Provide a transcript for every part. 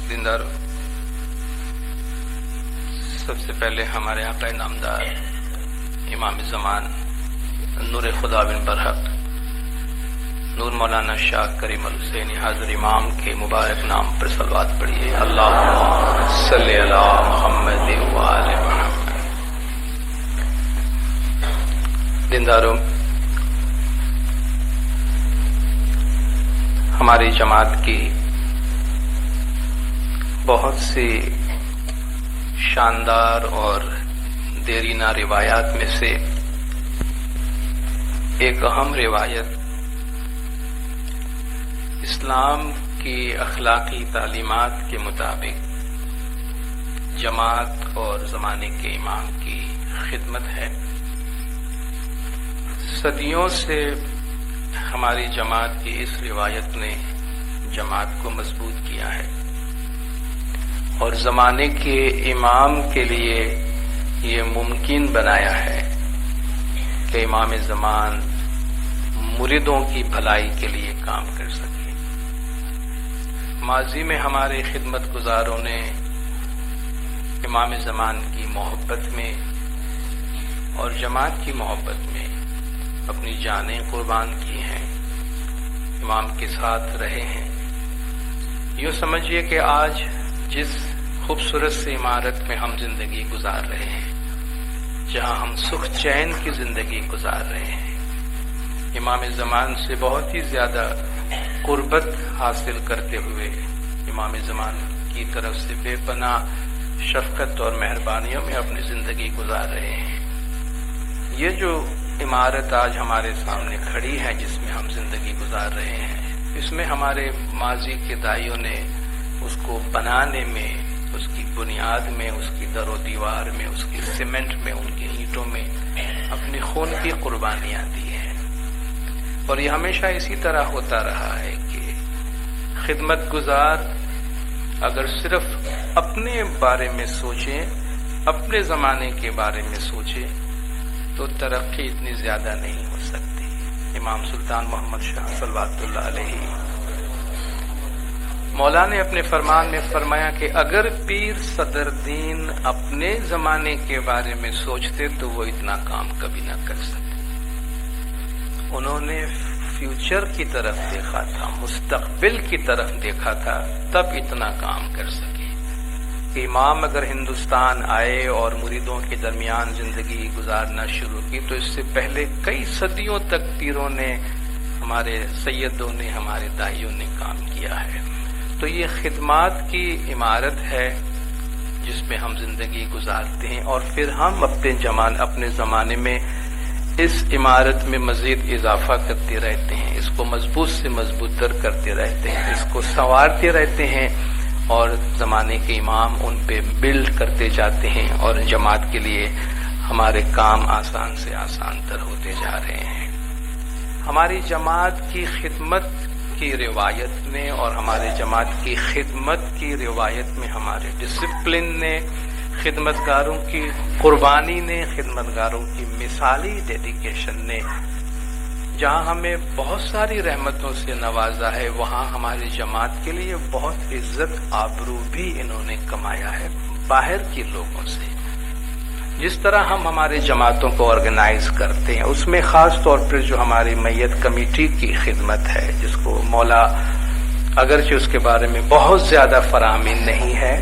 دینداروں، سب سے پہلے ہمارے آقا نامدار امام زمان نور خدا بن برحق نور مولانا شاہ کریم الحسینی حاضر امام کے مبارک نام پر صلوات پڑھیے۔ اللہم صلی علی محمد وآل محمد۔ دینداروں، ہماری جماعت کی بہت سی شاندار اور دیرینہ روایات میں سے ایک اہم روایت اسلام کی اخلاقی تعلیمات کے مطابق جماعت اور زمانے کے امام کی خدمت ہے۔ صدیوں سے ہماری جماعت کی اس روایت نے جماعت کو مضبوط کیا ہے اور زمانے کے امام کے لیے یہ ممکن بنایا ہے کہ امام زمان مریدوں کی بھلائی کے لیے کام کر سکے۔ ماضی میں ہمارے خدمت گزاروں نے امام زمان کی محبت میں اور جماعت کی محبت میں اپنی جانیں قربان کی ہیں، امام کے ساتھ رہے ہیں۔ یوں سمجھیے کہ آج جس خوبصورت سی عمارت میں ہم زندگی گزار رہے ہیں، جہاں ہم سکھ چین کی زندگی گزار رہے ہیں، امام زمان سے بہت ہی زیادہ قربت حاصل کرتے ہوئے امام زمان کی طرف سے بے پناہ شفقت اور مہربانیوں میں اپنی زندگی گزار رہے ہیں۔ یہ جو عمارت آج ہمارے سامنے کھڑی ہے، جس میں ہم زندگی گزار رہے ہیں، اس میں ہمارے ماضی کے دائیوں نے اس کو بنانے میں، اس کی بنیاد میں، اس کی در و دیوار میں، اس کی سیمنٹ میں، ان کی اینٹوں میں اپنی خون کی قربانیاں دی ہیں۔ اور یہ ہمیشہ اسی طرح ہوتا رہا ہے کہ خدمت گزار اگر صرف اپنے بارے میں سوچیں، اپنے زمانے کے بارے میں سوچیں، تو ترقی اتنی زیادہ نہیں ہو سکتی۔ امام سلطان محمد شاہ صلوات اللہ علیہ مولا نے اپنے فرمان میں فرمایا کہ اگر پیر صدر دین اپنے زمانے کے بارے میں سوچتے تو وہ اتنا کام کبھی نہ کر سکتے۔ انہوں نے فیوچر کی طرف دیکھا تھا، مستقبل کی طرف دیکھا تھا، تب اتنا کام کر سکے کہ امام اگر ہندوستان آئے اور مریدوں کے درمیان زندگی گزارنا شروع کی تو اس سے پہلے کئی صدیوں تک پیروں نے، ہمارے سیدوں نے، ہمارے دائیوں نے کام کیا ہے۔ تو یہ خدمات کی عمارت ہے جس میں ہم زندگی گزارتے ہیں، اور پھر ہم اپنے زمانے میں اس عمارت میں مزید اضافہ کرتے رہتے ہیں، اس کو مضبوط سے مضبوط تر کرتے رہتے ہیں، اس کو سنوارتے رہتے ہیں، اور زمانے کے امام ان پہ بلڈ کرتے جاتے ہیں، اور جماعت کے لیے ہمارے کام آسان سے آسان تر ہوتے جا رہے ہیں۔ ہماری جماعت کی خدمت کی روایت نے اور ہمارے جماعت کی خدمت کی روایت میں ہمارے ڈسپلن نے، خدمتگاروں کی قربانی نے، خدمتگاروں کی مثالی ڈیڈیکیشن نے جہاں ہمیں بہت ساری رحمتوں سے نوازا ہے، وہاں ہماری جماعت کے لیے بہت عزت آبرو بھی انہوں نے کمایا ہے باہر کے لوگوں سے۔ جس طرح ہم ہمارے جماعتوں کو آرگنائز کرتے ہیں، اس میں خاص طور پر جو ہماری میت کمیٹی کی خدمت ہے، جس کو مولا اگرچہ اس کے بارے میں بہت زیادہ فراہمی نہیں ہے،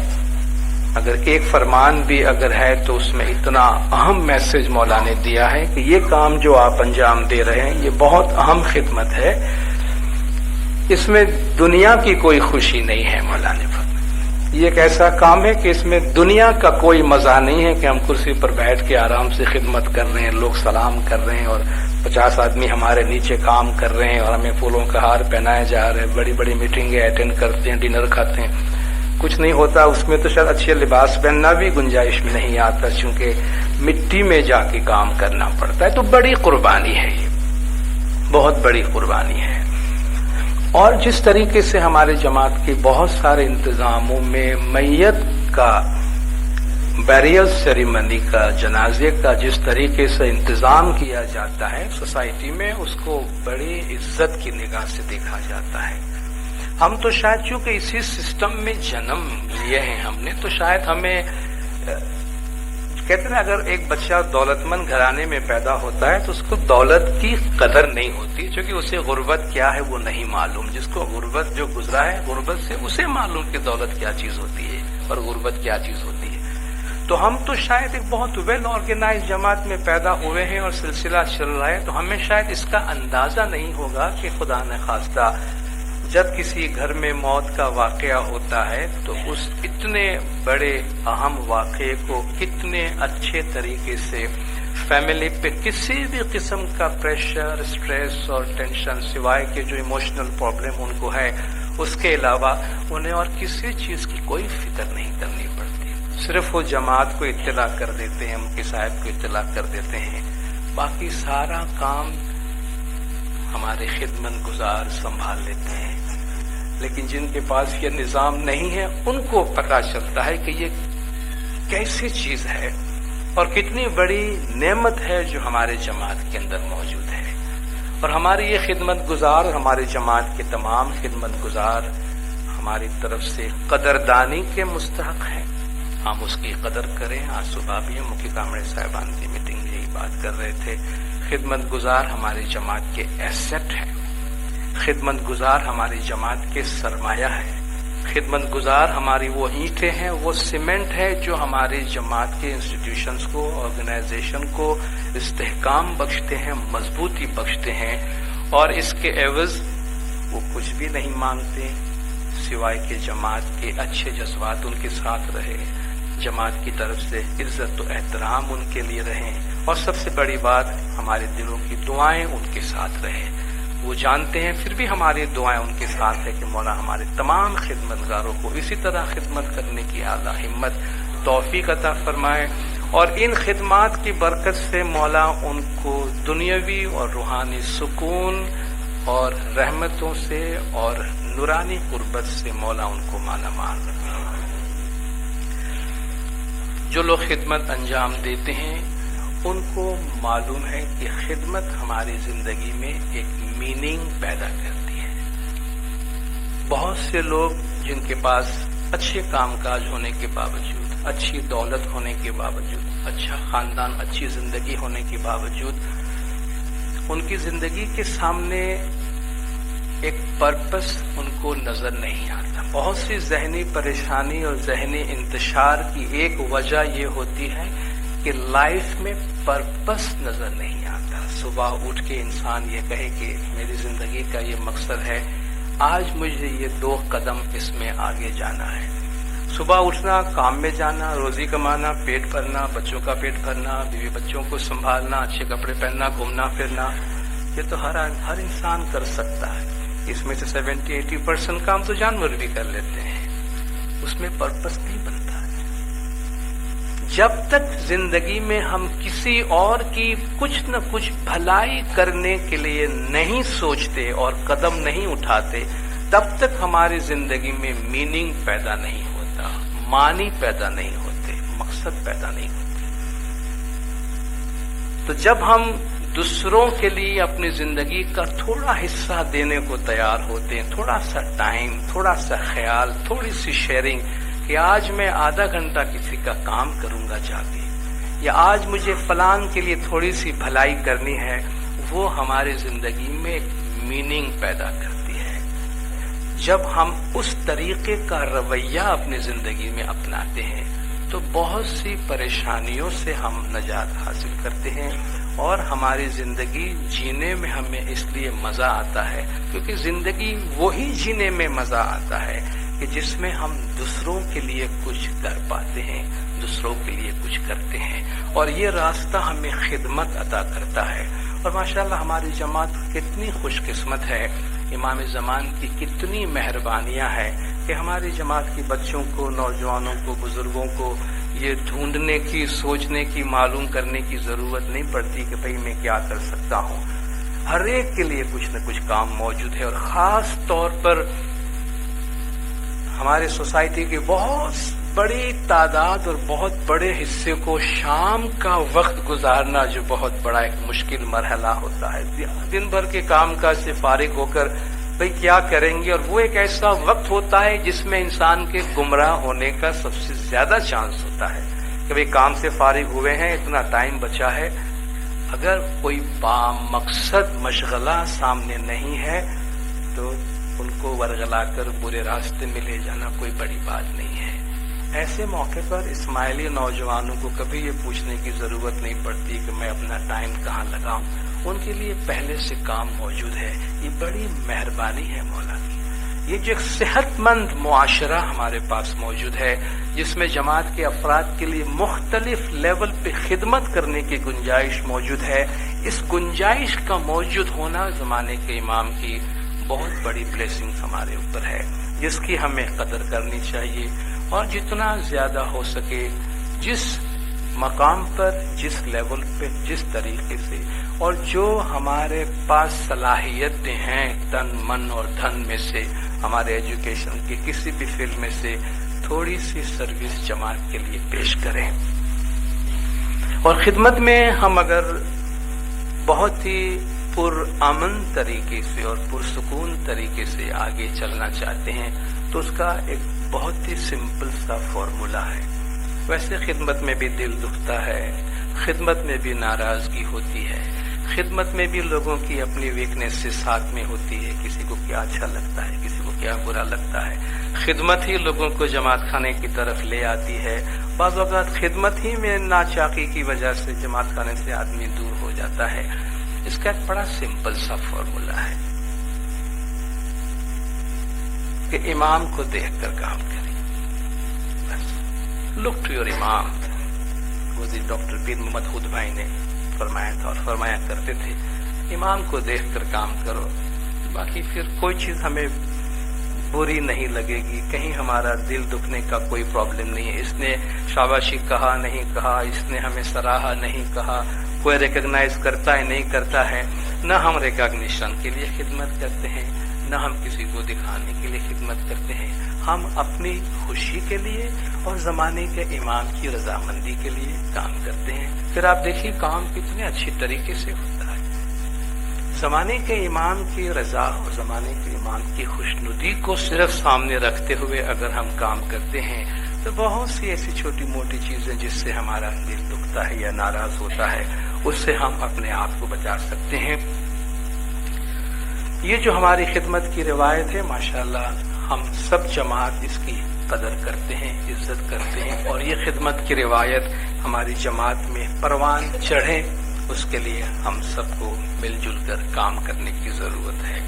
اگر ایک فرمان بھی اگر ہے تو اس میں اتنا اہم میسج مولا نے دیا ہے کہ یہ کام جو آپ انجام دے رہے ہیں یہ بہت اہم خدمت ہے، اس میں دنیا کی کوئی خوشی نہیں ہے۔ مولا نے فرمایا یہ ایک ایسا کام ہے کہ اس میں دنیا کا کوئی مزہ نہیں ہے کہ ہم کرسی پر بیٹھ کے آرام سے خدمت کر رہے ہیں، لوگ سلام کر رہے ہیں اور 50 آدمی ہمارے نیچے کام کر رہے ہیں اور ہمیں پھولوں کا ہار پہنایا جا رہا ہے، بڑی بڑی میٹنگیں اٹینڈ کرتے ہیں، ڈنر کھاتے ہیں، کچھ نہیں ہوتا۔ اس میں تو شاید اچھے لباس پہننا بھی گنجائش میں نہیں آتا، چونکہ مٹی میں جا کے کام کرنا پڑتا ہے۔ تو بڑی قربانی ہے، یہ بہت بڑی قربانی ہے۔ اور جس طریقے سے ہمارے جماعت کے بہت سارے انتظاموں میں میت کا بیریل سیریمنی کا، جنازے کا جس طریقے سے انتظام کیا جاتا ہے سوسائٹی میں، اس کو بڑی عزت کی نگاہ سے دیکھا جاتا ہے۔ ہم تو شاید چونکہ اسی سسٹم میں جنم لیے ہیں ہم نے، تو شاید ہمیں کہتے ہیں اگر ایک بچہ دولت مند گھرانے میں پیدا ہوتا ہے تو اس کو دولت کی قدر نہیں ہوتی، کیونکہ اسے غربت کیا ہے وہ نہیں معلوم. جس کو غربت جو گزرا ہے غربت سے اسے معلوم کہ دولت کیا چیز ہوتی ہے اور غربت کیا چیز ہوتی ہے. تو ہم تو شاید ایک بہت ویل آرگنائز جماعت میں پیدا ہوئے ہیں اور سلسلہ چل رہا ہے، تو ہمیں شاید اس کا اندازہ نہیں ہوگا کہ خدا نہ خواستہ جب کسی گھر میں موت کا واقعہ ہوتا ہے تو اس اتنے بڑے اہم واقعے کو کتنے اچھے طریقے سے فیملی پہ کسی بھی قسم کا پریشر، اسٹریس اور ٹینشن سوائے کہ جو ایموشنل پرابلم ان کو ہے اس کے علاوہ انہیں اور کسی چیز کی کوئی فکر نہیں کرنی پڑتی. صرف وہ جماعت کو اطلاع کر دیتے ہیں، ان کے صاحب کو اطلاع کر دیتے ہیں، باقی سارا کام ہمارے خدمت گزار سنبھال لیتے ہیں. لیکن جن کے پاس یہ نظام نہیں ہے ان کو پتہ چلتا ہے کہ یہ کیسی چیز ہے اور کتنی بڑی نعمت ہے جو ہمارے جماعت کے اندر موجود ہے. اور ہماری یہ خدمت گزار، ہماری جماعت کے تمام خدمت گزار ہماری طرف سے قدردانی کے مستحق ہیں. ہم اس کی قدر کریں. آج صبح بھی ہم مکی کامڑے صاحبان کی میٹنگ میں یہی بات کر رہے تھے. خدمت گزار ہماری جماعت کے ایسٹ ہیں، خدمت گزار ہماری جماعت کے سرمایہ ہے، خدمت گزار ہماری وہ اینٹیں ہیں، وہ سیمنٹ ہے جو ہماری جماعت کے انسٹیٹیوشنز کو، آرگنائزیشن کو استحکام بخشتے ہیں، مضبوطی بخشتے ہیں. اور اس کے عوض وہ کچھ بھی نہیں مانگتے سوائے کہ جماعت کے اچھے جذبات ان کے ساتھ رہے، جماعت کی طرف سے عزت و احترام ان کے لیے رہیں، اور سب سے بڑی بات ہمارے دلوں کی دعائیں ان کے ساتھ رہیں. وہ جانتے ہیں پھر بھی ہماری دعائیں ان کے ساتھ ہے کہ مولا ہمارے تمام خدمتگاروں کو اسی طرح خدمت کرنے کی اعلیٰ ہمت توفیق عطا فرمائے. اور ان خدمات کی برکت سے مولا ان کو دنیاوی اور روحانی سکون اور رحمتوں سے اور نورانی قربت سے مولا ان کو مالا مال رکھے. جو لوگ خدمت انجام دیتے ہیں ان کو معلوم ہے کہ خدمت ہماری زندگی میں ایک میننگ پیدا کرتی ہے. بہت سے لوگ جن کے پاس اچھے کام کاج ہونے کے باوجود، اچھی دولت ہونے کے باوجود، اچھا خاندان، اچھی زندگی ہونے کے باوجود ان کی زندگی کے سامنے ایک پرپس ان کو نظر نہیں آتا. بہت سی ذہنی پریشانی اور ذہنی انتشار کی ایک وجہ یہ ہوتی ہے کہ لائف میں پرپس نظر نہیں آتا. صبح اٹھ کے انسان یہ کہے کہ میری زندگی کا یہ مقصد ہے، آج مجھے یہ 2 قدم اس میں آگے جانا ہے. صبح اٹھنا، کام میں جانا، روزی کمانا، پیٹ بھرنا، بچوں کا پیٹ بھرنا، بیوی بچوں کو سنبھالنا، اچھے کپڑے پہننا، گھومنا پھرنا، یہ تو ہر انسان کر سکتا ہے. اس میں سے 70-80% کام تو جانور بھی کر لیتے ہیں. اس میں پرپس نہیں بنتا. جب تک زندگی میں ہم کسی اور کی کچھ نہ کچھ بھلائی کرنے کے لیے نہیں سوچتے اور قدم نہیں اٹھاتے، تب تک ہماری زندگی میں میننگ پیدا نہیں ہوتا، معنی پیدا نہیں ہوتے، مقصد پیدا نہیں ہوتے. تو جب ہم دوسروں کے لیے اپنی زندگی کا تھوڑا حصہ دینے کو تیار ہوتے ہیں، تھوڑا سا ٹائم، تھوڑا سا خیال، تھوڑی سی شیئرنگ کہ آج میں آدھا گھنٹہ کسی کا کام کروں گا جا کے، یا آج مجھے فلان کے لیے تھوڑی سی بھلائی کرنی ہے، وہ ہماری زندگی میں ایک میننگ پیدا کرتی ہے. جب ہم اس طریقے کا رویہ اپنی زندگی میں اپناتے ہیں تو بہت سی پریشانیوں سے ہم نجات حاصل کرتے ہیں، اور ہماری زندگی جینے میں ہمیں اس لیے مزہ آتا ہے کیونکہ زندگی وہی جینے میں مزہ آتا ہے کہ جس میں ہم دوسروں کے لیے کچھ کر پاتے ہیں، دوسروں کے لیے کچھ کرتے ہیں، اور یہ راستہ ہمیں خدمت عطا کرتا ہے. اور ماشاءاللہ ہماری جماعت کتنی خوش قسمت ہے، امام زمان کی کتنی مہربانیاں ہیں کہ ہماری جماعت کے بچوں کو، نوجوانوں کو، بزرگوں کو یہ ڈھونڈنے کی، سوچنے کی، معلوم کرنے کی ضرورت نہیں پڑتی کہ بھئی میں کیا کر سکتا ہوں. ہر ایک کے لیے کچھ نہ کچھ کام موجود ہے. اور خاص طور پر ہمارے سوسائٹی کی بہت بڑی تعداد اور بہت بڑے حصے کو شام کا وقت گزارنا جو بہت بڑا ایک مشکل مرحلہ ہوتا ہے. دن بھر کے کام کاج سے فارغ ہو کر بھئی کیا کریں گے، اور وہ ایک ایسا وقت ہوتا ہے جس میں انسان کے گمراہ ہونے کا سب سے زیادہ چانس ہوتا ہے کہ بھئی کام سے فارغ ہوئے ہیں، اتنا ٹائم بچا ہے، اگر کوئی مقصد مشغلہ سامنے نہیں ہے تو ان کو ورغلا کر برے راستے میں لے جانا کوئی بڑی بات نہیں ہے۔ ایسے موقع پر اسماعیلی نوجوانوں کو کبھی یہ پوچھنے کی ضرورت نہیں پڑتی کہ میں اپنا ٹائم کہاں لگاؤں، ان کے لیے پہلے سے کام موجود ہے۔ یہ بڑی مہربانی ہے مولا کی۔ یہ جو ایک صحت مند معاشرہ ہمارے پاس موجود ہے، جس میں جماعت کے افراد کے لیے مختلف لیول پہ خدمت کرنے کی گنجائش موجود ہے، اس گنجائش کا موجود ہونا زمانے کے امام کی بہت بڑی بلیسنگ ہمارے اوپر ہے، جس کی ہمیں قدر کرنی چاہیے، اور جتنا زیادہ ہو سکے جس مقام پر، جس لیول پہ، جس طریقے سے، اور جو ہمارے پاس صلاحیتیں ہیں تن من اور دھن میں سے، ہمارے ایجوکیشن کی کسی بھی فیلڈ میں سے تھوڑی سی سروس جماعت کے لیے پیش کریں۔ اور خدمت میں ہم اگر بہت ہی پرامن طریقے سے اور پرسکون طریقے سے آگے چلنا چاہتے ہیں تو اس کا ایک بہت ہی سمپل سا فارمولا ہے۔ ویسے خدمت میں بھی دل دکھتا ہے، خدمت میں بھی ناراضگی ہوتی ہے، خدمت میں بھی لوگوں کی اپنی ویکنیس سے ساتھ میں ہوتی ہے، کسی کو کیا اچھا لگتا ہے، کسی کو کیا برا لگتا ہے۔ خدمت ہی لوگوں کو جماعت خانے کی طرف لے آتی ہے، بعض اوقات خدمت ہی میں ناچاقی کی وجہ سے جماعت خانے سے آدمی دور ہو جاتا ہے۔ اس کا ایک بڑا سمپل سا فارمولا ہے کہ امام کو دیکھ کر کام کریں۔ لک ٹو یور امام، وہ ڈاکٹر پیر محمد خود بھائی نے فرمایا تھا اور فرمایا کرتے تھے، امام کو دیکھ کر کام کرو، باقی پھر کوئی چیز ہمیں بری نہیں لگے گی، کہیں ہمارا دل دکھنے کا کوئی پرابلم نہیں ہے۔ اس نے شاباشی کہا نہیں کہا، اس نے ہمیں سراہا نہیں کہا، کوئی ریکگنائز کرتا ہے نہیں کرتا ہے، نہ ہم ریکگنیشن کے لیے خدمت کرتے ہیں، نہ ہم کسی کو دکھانے کے لیے خدمت کرتے ہیں، ہم اپنی خوشی کے لیے اور زمانے کے امام کی رضامندی کے لیے کام کرتے ہیں۔ پھر آپ دیکھیے کام کتنے اچھی طریقے سے ہوتا ہے۔ زمانے کے امام کی رضا اور زمانے کے امام کی خوشنودی کو صرف سامنے رکھتے ہوئے اگر ہم کام کرتے ہیں تو بہت سی ایسی چھوٹی موٹی چیزیں جس سے ہمارا دل دکھتا ہے یا ناراض ہوتا ہے، اس سے ہم اپنے آپ کو بچا سکتے ہیں۔ یہ جو ہماری خدمت کی روایت ہے، ماشاءاللہ ہم سب جماعت اس کی قدر کرتے ہیں، عزت کرتے ہیں، اور یہ خدمت کی روایت ہماری جماعت میں پروان چڑھے، اس کے لیے ہم سب کو مل جل کر کام کرنے کی ضرورت ہے۔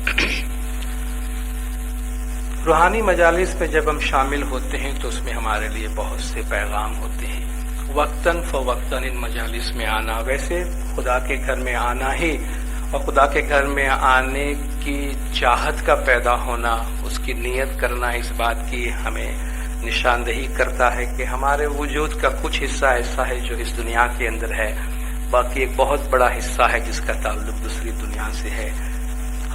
روحانی مجالس پہ جب ہم شامل ہوتے ہیں تو اس میں ہمارے لیے بہت سے پیغام ہوتے ہیں۔ وقتاً فوقتاً ان مجالس میں آنا، ویسے خدا کے گھر میں آنا ہی اور خدا کے گھر میں آنے کی چاہت کا پیدا ہونا، اس کی نیت کرنا، اس بات کی ہمیں نشاندہی کرتا ہے کہ ہمارے وجود کا کچھ حصہ ایسا ہے جو اس دنیا کے اندر ہے، باقی ایک بہت بڑا حصہ ہے جس کا تعلق دوسری دنیا سے ہے۔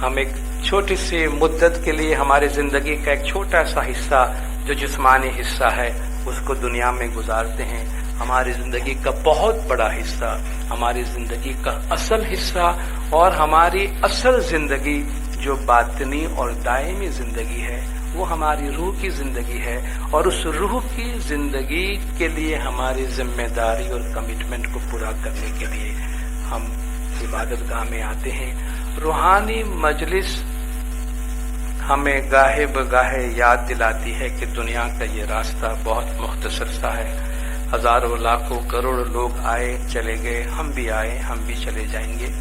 ہم ایک چھوٹی سی مدت کے لیے ہماری زندگی کا ایک چھوٹا سا حصہ جو جسمانی حصہ ہے اس کو دنیا میں گزارتے ہیں، ہماری زندگی کا بہت بڑا حصہ، ہماری زندگی کا اصل حصہ اور ہماری اصل زندگی جو باطنی اور دائمی زندگی ہے وہ ہماری روح کی زندگی ہے، اور اس روح کی زندگی کے لیے ہماری ذمہ داری اور کمٹمنٹ کو پورا کرنے کے لیے ہم عبادت گاہ میں آتے ہیں۔ روحانی مجلس ہمیں گاہے بگاہے یاد دلاتی ہے کہ دنیا کا یہ راستہ بہت مختصر سا ہے، ہزاروں لاکھوں کروڑ لوگ آئے چلے گئے، ہم بھی آئے ہم بھی چلے جائیں گے،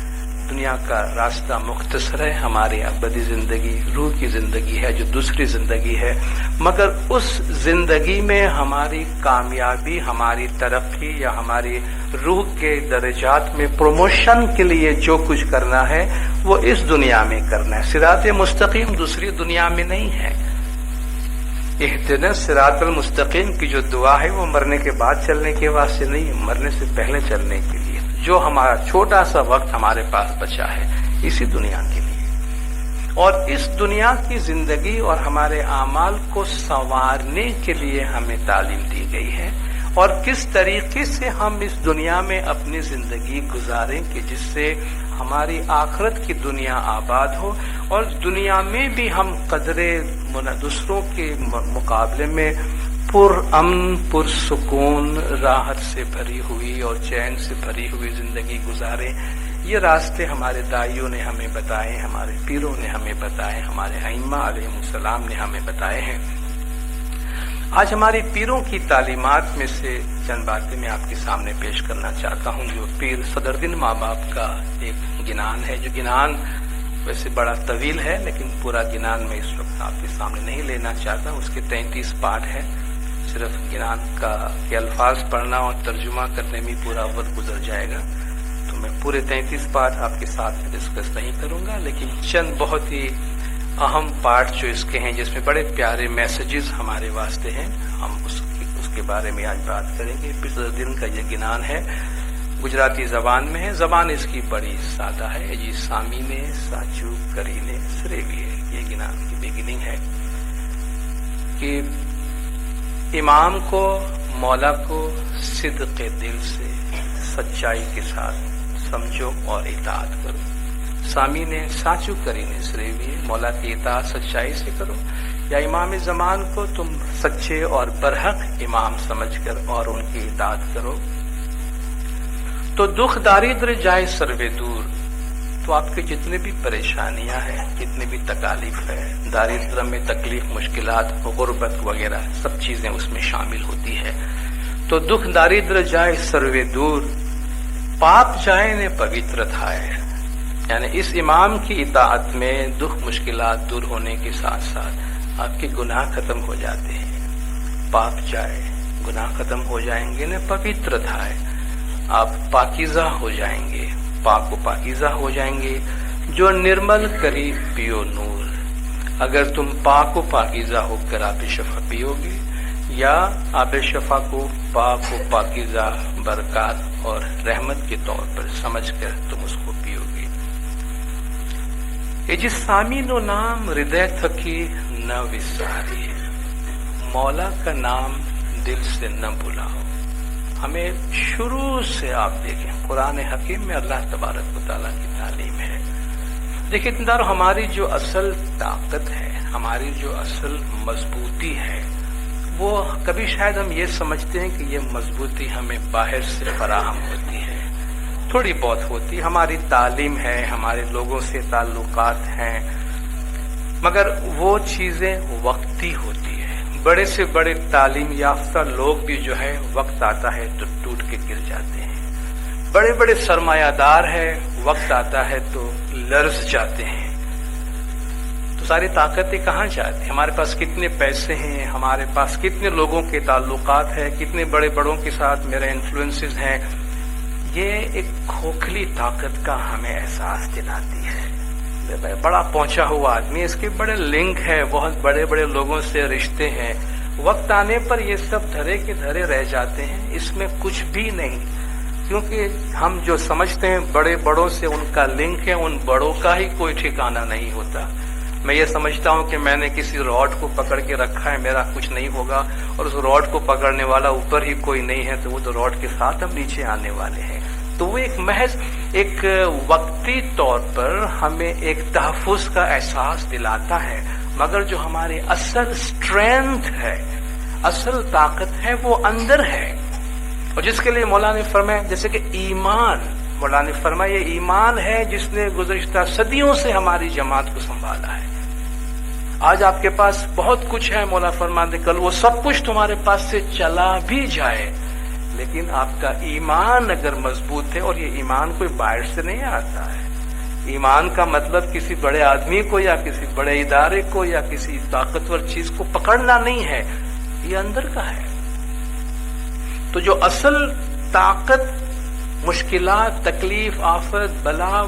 دنیا کا راستہ مختصر ہے، ہماری ابدی زندگی روح کی زندگی ہے جو دوسری زندگی ہے، مگر اس زندگی میں ہماری کامیابی، ہماری ترقی یا ہماری روح کے درجات میں پروموشن کے لیے جو کچھ کرنا ہے وہ اس دنیا میں کرنا ہے۔ صراط مستقیم دوسری دنیا میں نہیں ہے۔ اہدنا الصراط المستقیم کی جو دعا ہے وہ مرنے کے بعد چلنے کے واسطے نہیں، مرنے سے پہلے چلنے کے لیے۔ جو ہمارا چھوٹا سا وقت ہمارے پاس بچا ہے اسی دنیا کے لیے، اور اس دنیا کی زندگی اور ہمارے اعمال کو سنوارنے کے لیے ہمیں تعلیم دی گئی ہے، اور کس طریقے سے ہم اس دنیا میں اپنی زندگی گزاریں کہ جس سے ہماری آخرت کی دنیا آباد ہو اور دنیا میں بھی ہم قدرے دوسروں کے مقابلے میں پرامن پرسکون راحت سے بھری ہوئی اور چین سے بھری ہوئی زندگی گزاریں۔ یہ راستے ہمارے دائیوں نے ہمیں بتائے، ہمارے پیروں نے ہمیں بتائے، ہمارے ائمہ علیہ السلام نے ہمیں بتائے ہیں۔ آج ہماری پیروں کی تعلیمات میں سے چند باتیں میں آپ کے سامنے پیش کرنا چاہتا ہوں، جو پیر صدرالدین ماں باپ کا ایک گنان ہے، جو گنان ویسے بڑا طویل ہے لیکن پورا گنان میں اس وقت آپ کے سامنے نہیں لینا چاہتا۔ اس کے 33 پارٹ ہے، صرف گنان کا کے الفاظ پڑھنا اور ترجمہ کرنے میں پورا وقت گزر جائے گا، تو میں پورے 33 پارٹ آپ کے ساتھ ڈسکس نہیں کروں گا، لیکن چند بہت ہی اہم پارٹ جو اس کے ہیں جس میں بڑے پیارے میسیجز ہمارے واسطے ہیں، ہم اس کے بارے میں آج بات کریں گے۔ پیر صدرالدین کا یہ گنان ہے، گجراتی زبان میں ہے، زبان اس کی بڑی سادہ ہے، جی سامینے ساچو کرینے سریویے، یہ گنان کی بگننگ ہے کہ امام کو، مولا کو صدق دل سے سچائی کے ساتھ سمجھو اور اطاعت کرو۔ سامینے ساچو کرینے سریویے، مولا کی اطاعت سچائی سے کرو، یا امام زمان کو تم سچے اور برحق امام سمجھ کر اور ان کی اطاعت کرو تو دکھ داریدر جائے سروے دور۔ تو آپ کے جتنے بھی پریشانیاں ہیں، جتنے بھی تکالیف ہے، داریدر میں تکلیف، مشکلات، غربت وغیرہ سب چیزیں اس میں شامل ہوتی ہے، تو دکھ داریدر جائے سروے دور، پاپ جائے نے پوتر تھائے۔ یعنی اس امام کی اطاعت میں دکھ مشکلات دور ہونے کے ساتھ ساتھ آپ کے گناہ ختم ہو جاتے ہیں، پاپ جائے، گناہ ختم ہو جائیں گے نا، پوتر تھائے، آپ پاکیزہ ہو جائیں گے، پاک و پاکیزہ ہو جائیں گے۔ جو نرمل کری پیو نور، اگر تم پاک و پاکیزہ ہو کر آب شفا پیو گے، یا آب شفا کو پاک و پاکیزہ برکات اور رحمت کے طور پر سمجھ کر تم اس کو پیو گے۔ یہ جس سامینو نام ہردے تھکی نہ وساری، مولا کا نام دل سے نہ بھلاؤ۔ ہمیں شروع سے آپ دیکھیں قرآن حکیم میں اللہ تبارک و تعالیٰ کی تعلیم ہے۔ دیکھیں تندارو، ہماری جو اصل طاقت ہے، ہماری جو اصل مضبوطی ہے، وہ کبھی شاید ہم یہ سمجھتے ہیں کہ یہ مضبوطی ہمیں باہر سے فراہم ہوتی ہے، تھوڑی بہت ہوتی، ہماری تعلیم ہے، ہمارے لوگوں سے تعلقات ہیں، مگر وہ چیزیں وقتی ہوتی ہے۔ بڑے سے بڑے تعلیم یافتہ لوگ بھی جو ہے وقت آتا ہے تو ٹوٹ کے گر جاتے ہیں، بڑے بڑے سرمایہ دار ہیں، وقت آتا ہے تو لرز جاتے ہیں۔ تو ساری طاقتیں کہاں جاتی ہیں؟ ہمارے پاس کتنے پیسے ہیں، ہمارے پاس کتنے لوگوں کے تعلقات ہیں، کتنے بڑے بڑوں کے ساتھ میرے انفلوئنسز ہیں، یہ ایک کھوکھلی طاقت کا ہمیں احساس دلاتی ہے۔ بڑا پہنچا ہوا آدمی، اس کے بڑے لنک ہیں، بہت بڑے بڑے لوگوں سے رشتے ہیں، وقت آنے پر یہ سب دھرے کے دھرے رہ جاتے ہیں، اس میں کچھ بھی نہیں، کیونکہ ہم جو سمجھتے ہیں بڑے بڑوں سے ان کا لنک ہے، ان بڑوں کا ہی کوئی ٹھکانہ نہیں ہوتا۔ میں یہ سمجھتا ہوں کہ میں نے کسی راڈ کو پکڑ کے رکھا ہے، میرا کچھ نہیں ہوگا، اور اس راڈ کو پکڑنے والا اوپر ہی کوئی نہیں ہے، تو وہ تو راڈ کے ساتھ ہم نیچے آنے والے ہیں۔ تو وہ ایک محض ایک وقتی طور پر ہمیں ایک تحفظ کا احساس دلاتا ہے، مگر جو ہماری اصل اسٹرینتھ ہے، اصل طاقت ہے، وہ اندر ہے۔ اور جس کے لیے مولا نے فرمایا، جیسے کہ ایمان، مولا نے فرمایا یہ ایمان ہے جس نے گزشتہ صدیوں سے ہماری جماعت کو سنبھالا ہے۔ آج آپ کے پاس بہت کچھ ہے، مولا فرماتے کل وہ سب کچھ تمہارے پاس سے چلا بھی جائے، لیکن آپ کا ایمان اگر مضبوط ہے، اور یہ ایمان کوئی باہر سے نہیں آتا ہے، ایمان کا مطلب کسی بڑے آدمی کو یا کسی بڑے ادارے کو یا کسی طاقتور چیز کو پکڑنا نہیں ہے، یہ اندر کا ہے۔ تو جو اصل طاقت مشکلات، تکلیف، آفت، بلا،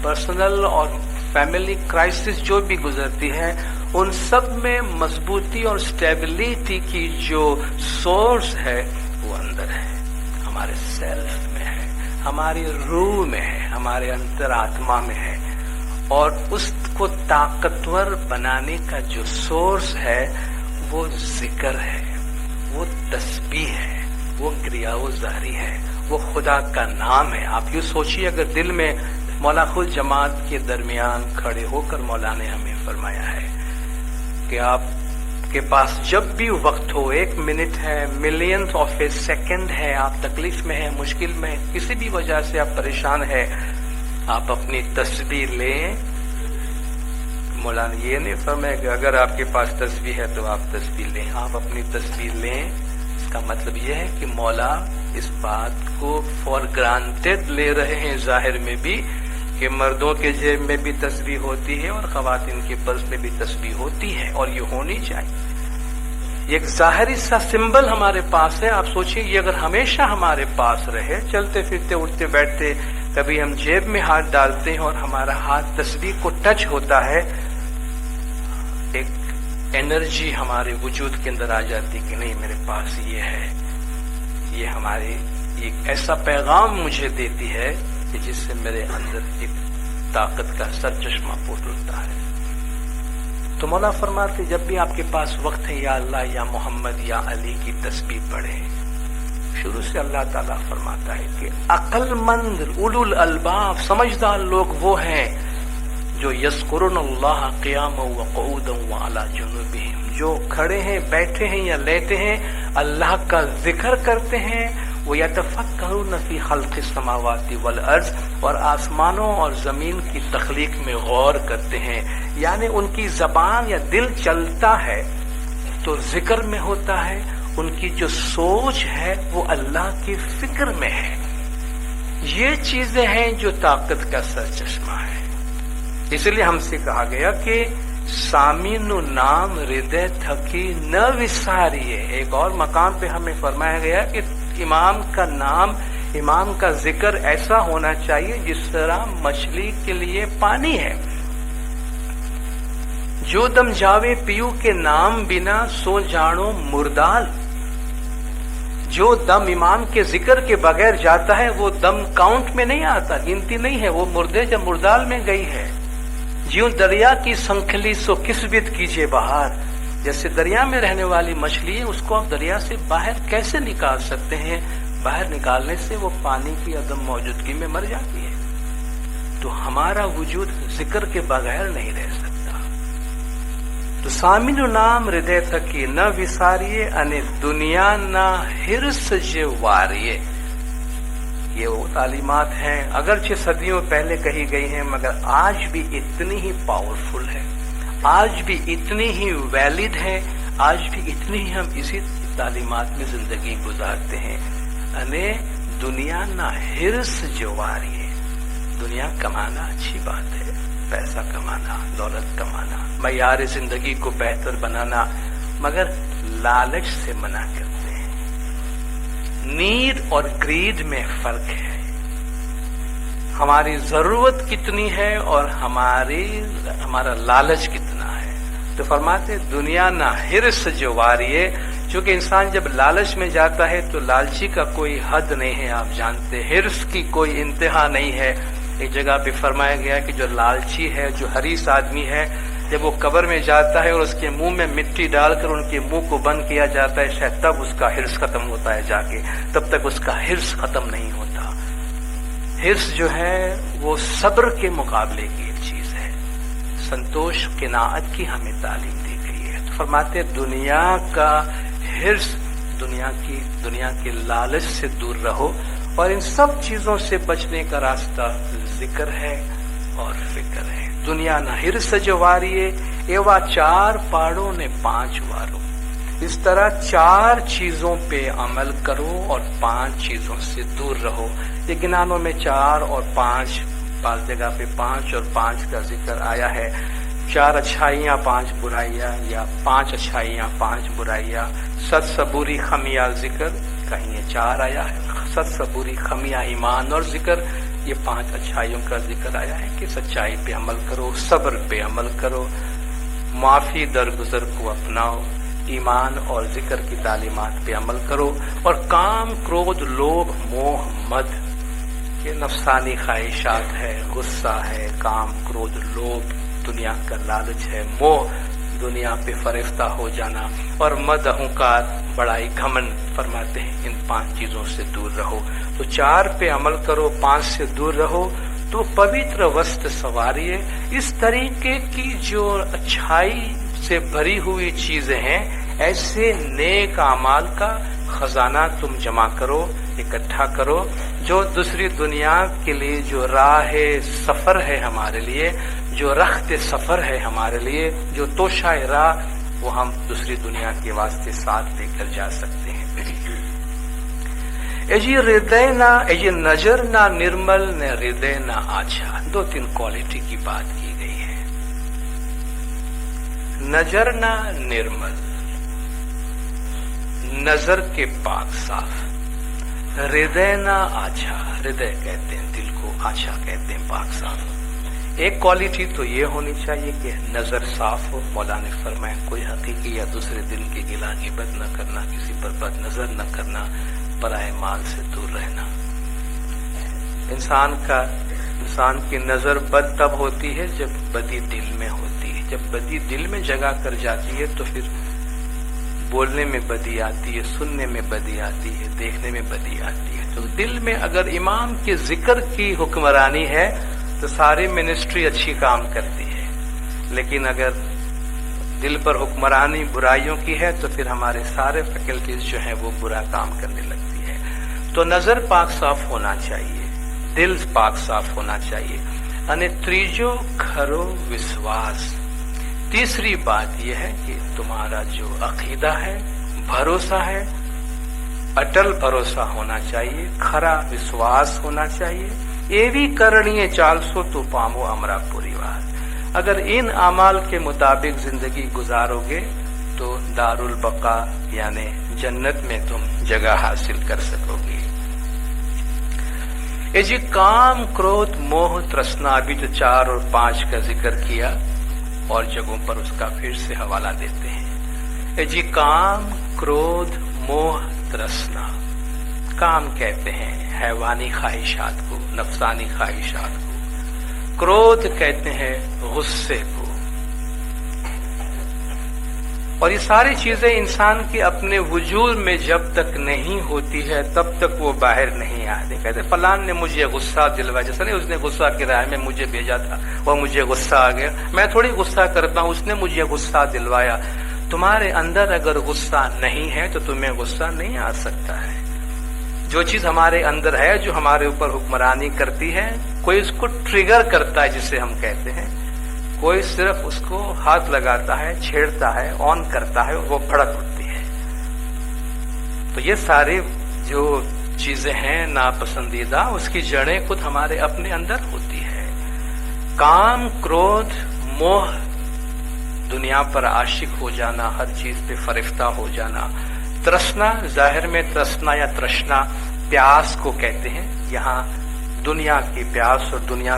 پرسنل اور فیملی کرائسس جو بھی گزرتی ہے، ان سب میں مضبوطی اور سٹیبلٹی کی جو سورس ہے وہ اندر ہے، ہمارے سیلف میں ہے، ہماری روح میں ہے، ہمارے انتر آتما میں ہے، اور اس کو طاقتور بنانے کا جو سورس ہے وہ ذکر ہے، وہ تسبیح ہے، وہ کریا و ظاہری ہے، وہ خدا کا نام ہے۔ آپ یوں سوچیے، اگر دل میں مولا خود جماعت کے درمیان کھڑے ہو کر مولا نے ہمیں فرمایا ہے کہ آپ کے پاس جب بھی وقت ہو، 1 منٹ ہے، ملینز آف اے سیکنڈ ہے، آپ تکلیف میں ہیں، مشکل میں ہیں، کسی بھی وجہ سے آپ پریشان ہیں، آپ اپنی تسبیح لیں. مولا نے یہ نہیں فرمایا کہ اگر آپ کے پاس تسبیح ہے تو آپ تسبیح لیں. آپ اپنی تسبیح لیں. اس کا مطلب یہ ہے کہ مولا اس بات کو فار گرانٹیڈ لے رہے ہیں ظاہر میں بھی کہ مردوں کے جیب میں بھی تسبیح ہوتی ہے اور خواتین کے پرس میں بھی تسبیح ہوتی ہے، اور یہ ہونی چاہیے. یہ ایک ظاہری سا سمبل ہمارے پاس ہے. آپ سوچیں یہ اگر ہمیشہ ہمارے پاس رہے، چلتے پھرتے اٹھتے بیٹھتے کبھی ہم جیب میں ہاتھ ڈالتے ہیں اور ہمارا ہاتھ تسبیح کو ٹچ ہوتا ہے، ایک انرجی ہمارے وجود کے اندر آ جاتی کہ نہیں میرے پاس یہ ہے. یہ ہمارے ایک ایسا پیغام مجھے دیتی ہے کہ جس سے میرے اندر ایک طاقت کا سر چشمہ پھوٹ اٹھتا ہے. تو مولا فرماتے جب بھی آپ کے پاس وقت ہے، یا اللہ یا محمد یا علی کی تسبیح پڑھیں. شروع سے اللہ تعالیٰ فرماتا ہے کہ عقل مند اولو الالباب سمجھدار لوگ وہ ہیں جو یذکرون اللہ قیاما وقعودا وعلی جنوبہم، جو کھڑے ہیں، بیٹھے ہیں یا لیٹے ہیں، اللہ کا ذکر کرتے ہیں. وَيَتَفَكَّرُونَ فِي خَلْقِ السَّمَاوَاتِ وَالْأَرْضِ، اور آسمانوں اور زمین کی تخلیق میں غور کرتے ہیں. یعنی ان کی زبان یا دل چلتا ہے تو ذکر میں ہوتا ہے، ان کی جو سوچ ہے وہ اللہ کی فکر میں ہے. یہ چیزیں ہیں جو طاقت کا سر چشمہ ہے. اس لیے ہم سے کہا گیا کہ سامین نام ہردے تھکی نہ وساریے. ایک اور مقام پہ ہمیں فرمایا گیا کہ امام کا نام، امام کا ذکر ایسا ہونا چاہیے جس طرح مچھلی کے لیے پانی ہے. جو دم جاوے پیو کے نام بنا سو جانو مردال. جو دم امام کے ذکر کے بغیر جاتا ہے وہ دم کاؤنٹ میں نہیں آتا، گنتی نہیں ہے، وہ مردے جب مردال میں گئی ہے. جیوں دریا کی سنکھلی سو کسبت کیجیے باہر. جیسے دریا میں رہنے والی مچھلی ہے، اس کو آپ دریا سے باہر کیسے نکال سکتے ہیں؟ باہر نکالنے سے وہ پانی کی عدم موجودگی میں مر جاتی ہے. تو ہمارا وجود ذکر کے بغیر نہیں رہ سکتا. تو سامن نام ہردے تکی نہ وساریے ان دنیا نہ ہرس جواریے. یہ وہ تعلیمات ہیں اگرچہ صدیوں پہلے کہی گئی ہیں، مگر آج بھی اتنی ہی پاورفل ہے، آج بھی اتنی ہی ویلڈ ہے، آج بھی اتنی ہی ہم اسی تعلیمات میں زندگی گزارتے ہیں. انہیں دنیا نہ ہرس جواری ہے. دنیا کمانا اچھی بات ہے، پیسہ کمانا، دولت کمانا، معیار زندگی کو بہتر بنانا، مگر لالچ سے منع کرتے ہیں. نیڈ اور گریڈ میں فرق ہے. ہماری ضرورت کتنی ہے اور ہمارا لالچ کتنا ہے. تو فرماتے دنیا نہ ہرس جواریے. چونکہ انسان جب لالچ میں جاتا ہے تو لالچی کا کوئی حد نہیں ہے. آپ جانتے ہرس کی کوئی انتہا نہیں ہے. ایک جگہ پہ فرمایا گیا کہ جو لالچی ہے، جو حریص آدمی ہے، جب وہ قبر میں جاتا ہے اور اس کے منہ میں مٹی ڈال کر ان کے منہ کو بند کیا جاتا ہے، شاید تب اس کا ہرس ختم ہوتا ہے جا کے، تب تک اس کا ہرس ختم نہیں ہوتا. ہرس جو ہے وہ صبر کے مقابلے کی ایک چیز ہے. سنتوش قناعت کی ہمیں تعلیم دی گئی ہے. تو فرماتے دنیا کا ہرس، دنیا کے لالچ سے دور رہو، اور ان سب چیزوں سے بچنے کا راستہ ذکر ہے اور فکر ہے. دنیا نہ ہرس جواریے ایوا 4 پاڑوں نے 5 وارو. اس طرح 4 چیزوں پہ عمل کرو اور 5 چیزوں سے دور رہو. یہ گنانوں میں 4 اور 5، بعض جگہ پہ 5 اور 5 کا ذکر آیا ہے. 4 اچھائیاں 5 برائیاں، یا 5 اچھائیاں 5 برائیاں. ست صبوری خمیہ ذکر، کہیں یہ 4 آیا ہے. ست صبوری خمیہ ایمان اور ذکر، یہ 5 اچھائیوں کا ذکر آیا ہے کہ سچائی پہ عمل کرو، صبر پہ عمل کرو، معافی درگزر کو اپناؤ، ایمان اور ذکر کی تعلیمات پہ عمل کرو، اور کام، کرودھ، لوبھ، موہ، مد، یہ نفسانی خواہشات ہے، غصہ ہے، کام، کرودھ، لوبھ دنیا کا لالچ ہے، موہ دنیا پہ فریفتہ ہو جانا، اور مد، اہنکار، بڑائی، گھمنڈ. فرماتے ہیں ان 5 چیزوں سے دور رہو. تو 4 پہ عمل کرو، 5 سے دور رہو. تو پوتر وسط سواریے. اس طریقے کی جو اچھائی سے بھری ہوئی چیزیں ہیں، ایسے نیک اعمال کا خزانہ تم جمع کرو، اکٹھا کرو، جو دوسری دنیا کے لیے جو راہ سفر ہے ہمارے لیے، جو رخت سفر ہے ہمارے لیے، جو توشہ راہ، وہ ہم دوسری دنیا کے واسطے ساتھ لے کر جا سکتے ہیں. ایجی ہردے نہ ایجی نظر نہ نرمل نہ ہردے نہ آچھا. 2-3 کوالٹی کی بات کی گئی ہے. نظر نہ نرمل، نظر کے پاک صاف. ہردے نہ آچھا، ہردے کہتے ہیں دل کو، آچھا کہتے ہیں پاک صاف. ایک کوالٹی تو یہ ہونی چاہیے کہ نظر صاف ہو. مولا نے فرمایا کوئی حقیقی یا دوسرے دل کی گلا غیبت نہ کرنا، کسی پر بد نظر نہ کرنا، پرائے مال سے دور رہنا. انسان کی نظر بد تب ہوتی ہے جب بدی دل میں ہوتی ہے. جب بدی دل میں جگہ کر جاتی ہے تو پھر بولنے میں بدی آتی ہے، سننے میں بدی آتی ہے، دیکھنے میں بدی آتی ہے. تو دل میں اگر امام کے ذکر کی حکمرانی ہے تو ساری منسٹری اچھی کام کرتی ہے، لیکن اگر دل پر حکمرانی برائیوں کی ہے تو پھر ہمارے سارے فیکلٹیز جو ہیں وہ برا کام کرنے لگتی ہے. تو نظر پاک صاف ہونا چاہیے، دل پاک صاف ہونا چاہیے. અને ત્રીજો ખરો વિશ્વાસ. تیسری بات یہ ہے کہ تمہارا جو عقیدہ ہے، بھروسہ ہے، اٹل بھروسہ ہونا چاہیے، کھرا وشواس ہونا چاہیے. ایوی کرنیے 400 تو پامو امرا پریوار. اگر ان اعمال کے مطابق زندگی گزارو گے تو دارالبقا یعنی جنت میں تم جگہ حاصل کر سکو گے. یہ جی کام، کرودھ، موہ، ترسنا، ابھی تو 4 اور 5 کا ذکر کیا اور جگہوں پر اس کا پھر سے حوالہ دیتے ہیں. یہ جی کام، کرودھ، موہ، ترسنا. کام کہتے ہیں حیوانی خواہشات کو، نفسانی خواہشات کو. کرودھ کہتے ہیں غصے کو. اور یہ ساری چیزیں انسان کے اپنے وجود میں جب تک نہیں ہوتی ہے تب تک وہ باہر نہیں آتے. کہتے فلان نے مجھے غصہ دلوایا، جیسا نہیں اس نے غصہ کرایہ میں مجھے بھیجا تھا، وہ مجھے غصہ آ گیا. میں تھوڑی غصہ کرتا ہوں، اس نے مجھے غصہ دلوایا. تمہارے اندر اگر غصہ نہیں ہے تو تمہیں غصہ نہیں آ سکتا ہے. جو چیز ہمارے اندر ہے، جو ہمارے اوپر حکمرانی کرتی ہے، کوئی اس کو ٹریگر کرتا ہے جسے ہم کہتے ہیں، کوئی صرف اس کو ہاتھ لگاتا ہے، چھیڑتا ہے، آن کرتا ہے، وہ بھڑک اٹھتی ہے. تو یہ ساری جو چیزیں ہیں ناپسندیدہ، اس کی جڑیں خود ہمارے اپنے اندر ہوتی ہے. کام، کرودھ، موہ، دنیا پر عاشق ہو جانا، ہر چیز پہ فرفتہ ہو جانا. ترسنا، ظاہر میں ترسنا یا ترشنا پیاس کو کہتے ہیں. یہاں دنیا کی پیاس اور دنیا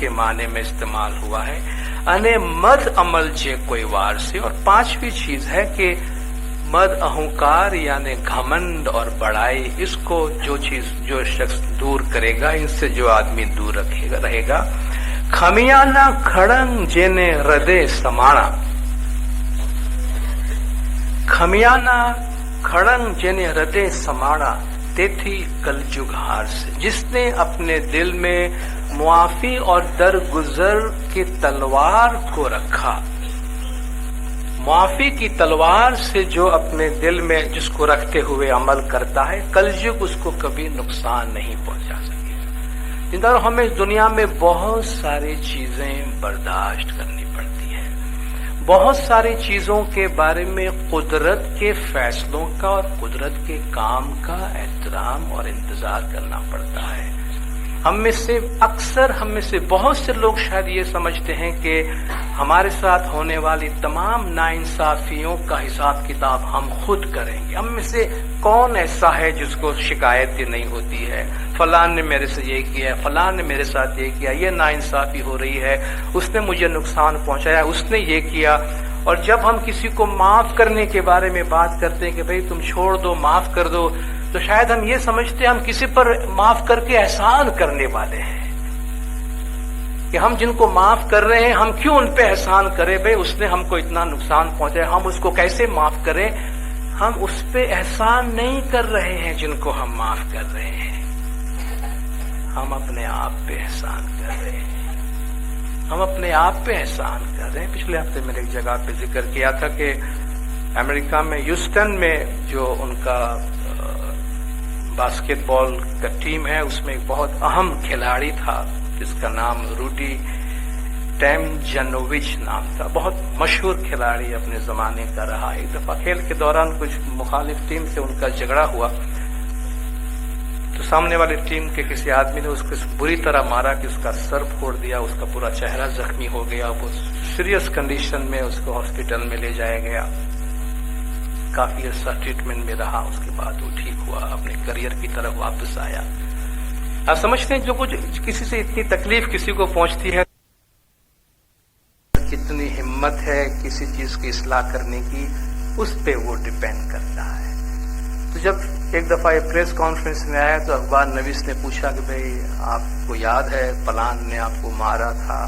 کے معنی میں استعمال ہوا ہے. انے مد عمل جے کوئی وار سے. اور 5ویں چیز ہے کہ مد اہنکار یعنی گھمنڈ اور بڑائی، اس کو جو شخص دور کرے گا، ان سے جو آدمی دور رہے گا. خمیانہ کھڑنگ جینے ہردے سمانا. خمیانہ کھڑنگ جینے ہردے سمانا تیتھی کلجگ ہار سے. جس نے اپنے دل میں معافی اور درگزر کی تلوار کو رکھا، معافی کی تلوار سے جو اپنے دل میں جس کو رکھتے ہوئے عمل کرتا ہے، کلجگ اس کو کبھی نقصان نہیں پہنچا سکے. ہمیں اس دنیا میں بہت ساری چیزیں برداشت کرنی پڑتی ہے، بہت ساری چیزوں کے بارے میں قدرت کے فیصلوں کا اور قدرت کے کام کا احترام اور انتظار کرنا پڑتا ہے. ہم میں سے بہت سے لوگ شاید یہ سمجھتے ہیں کہ ہمارے ساتھ ہونے والی تمام ناانصافیوں کا حساب کتاب ہم خود کریں گے. ہم میں سے کون ایسا ہے جس کو شکایت نہیں ہوتی ہے، فلان نے میرے سے یہ کیا، فلان نے میرے ساتھ یہ کیا، یہ ناانصافی ہو رہی ہے، اس نے مجھے نقصان پہنچایا، اس نے یہ کیا. اور جب ہم کسی کو معاف کرنے کے بارے میں بات کرتے ہیں کہ بھئی تم چھوڑ دو، معاف کر دو، تو شاید ہم یہ سمجھتے ہیں ہم کسی پر معاف کر کے احسان کرنے والے ہیں، کہ ہم جن کو معاف کر رہے ہیں ہم کیوں ان پہ احسان کریں. بھئی اس نے ہم کو اتنا نقصان پہنچایا، ہم اس کو کیسے معاف کریں. ہم اس پہ احسان نہیں کر رہے ہیں جن کو ہم معاف کر رہے ہیں، ہم اپنے آپ پہ احسان کر رہے ہیں، ہم اپنے آپ پہ احسان کر رہے ہیں۔ پچھلے ہفتے میں نے ایک جگہ پہ ذکر کیا تھا کہ امریکہ میں ہیوسٹن میں جو ان کا باسکٹ بال کا ٹیم ہے، اس میں ایک بہت اہم کھلاڑی تھا جس کا نام روڈی ٹیمجنووچ نام تھا، بہت مشہور کھلاڑی اپنے زمانے کا رہا۔ ایک دفعہ کھیل کے دوران کچھ مخالف ٹیم سے ان کا جھگڑا ہوا تو سامنے والی ٹیم کے کسی آدمی نے اس کو بری طرح مارا کہ اس کا سر پھوڑ دیا، اس کا پورا چہرہ زخمی ہو گیا، وہ سیریس کنڈیشن میں اس کو ہاسپٹل میں لے جایا گیا، کافی عرصہ ٹریٹمنٹ میں رہا، اس کے بعد وہ ٹھیک ہوا، اپنے کریئر کی طرف واپس آیا۔ آپ سمجھتے ہیں جو کچھ کسی سے اتنی تکلیف کسی کو پہنچتی ہے، کتنی ہمت ہے کسی چیز کی اصلاح کرنے کی، اس پہ وہ ڈیپینڈ کرتا ہے۔ تو جب ایک دفعہ یہ پریس کانفرنس میں آیا تو اخبار نویس نے پوچھا کہ بھئی آپ کو یاد ہے فلان نے آپ کو مارا تھا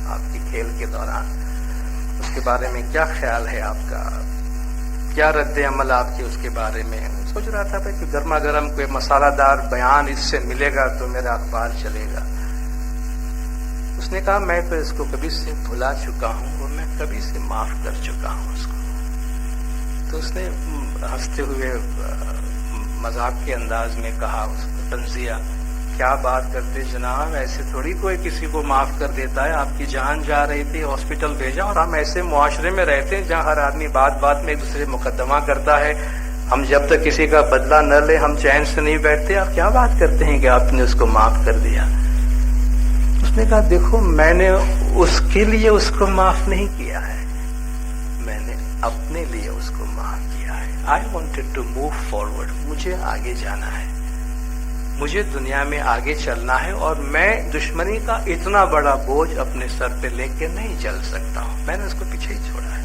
آپ کی کھیل کے دوران، اس کے بارے میں کیا خیال ہے آپ کا، کیا رد عمل آپ کے اس کے بارے میں؟ سوچ رہا تھا کہ گرما گرم کوئی مسالہ دار بیان اس سے ملے گا تو میرا اخبار چلے گا۔ اس نے کہا میں تو اس کو کبھی سے بھلا چکا ہوں اور میں کبھی سے معاف کر چکا ہوں اس کو۔ تو اس نے ہنستے ہوئے مذاق کے انداز میں کہا اس کو تنزیہ، کیا بات کرتے جناب، ایسے تھوڑی کوئی کسی کو معاف کر دیتا ہے، آپ کی جان جا رہی تھی ہاسپٹل بھیجا، اور ہم ایسے معاشرے میں رہتے ہیں جہاں ہر آدمی بات بات میں ایک دوسرے مقدمہ کرتا ہے، ہم جب تک کسی کا بدلہ نہ لے ہم چین سے نہیں بیٹھتے، آپ کیا بات کرتے ہیں کہ آپ نے اس کو معاف کر دیا؟ اس نے کہا دیکھو میں نے اس کے لیے اس کو معاف نہیں کیا ہے، میں نے اپنے لیے اس کو معاف کیا ہے۔ I wanted to move forward، مجھے آگے جانا ہے، مجھے دنیا میں آگے چلنا ہے، اور میں دشمنی کا اتنا بڑا بوجھ اپنے سر پہ لے کے نہیں چل سکتا ہوں، میں نے اس کو پیچھے ہی چھوڑا ہے،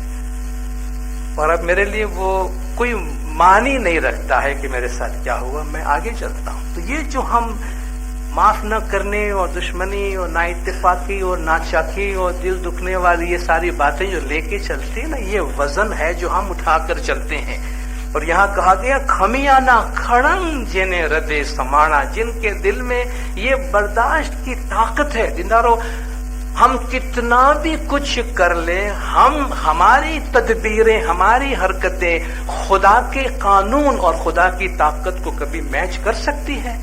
اور اب میرے لیے وہ کوئی معنی نہیں رکھتا ہے کہ میرے ساتھ کیا ہوا، میں آگے چلتا ہوں۔ تو یہ جو ہم معاف نہ کرنے اور دشمنی اور نا اتفاقی اور ناچاکی اور دل دکھنے والی یہ ساری باتیں جو لے کے چلتے ہیں نا، یہ وزن ہے جو ہم اٹھا کر چلتے ہیں۔ اور یہاں کہا گیا کھمیاں نہ کھڑنگ جنہیں ردے سمانا، جن کے دل میں یہ برداشت کی طاقت ہے۔ دیندارو ہم کتنا بھی کچھ کر لیں، ہماری تدبیریں ہماری حرکتیں خدا کے قانون اور خدا کی طاقت کو کبھی میچ کر سکتی ہے؟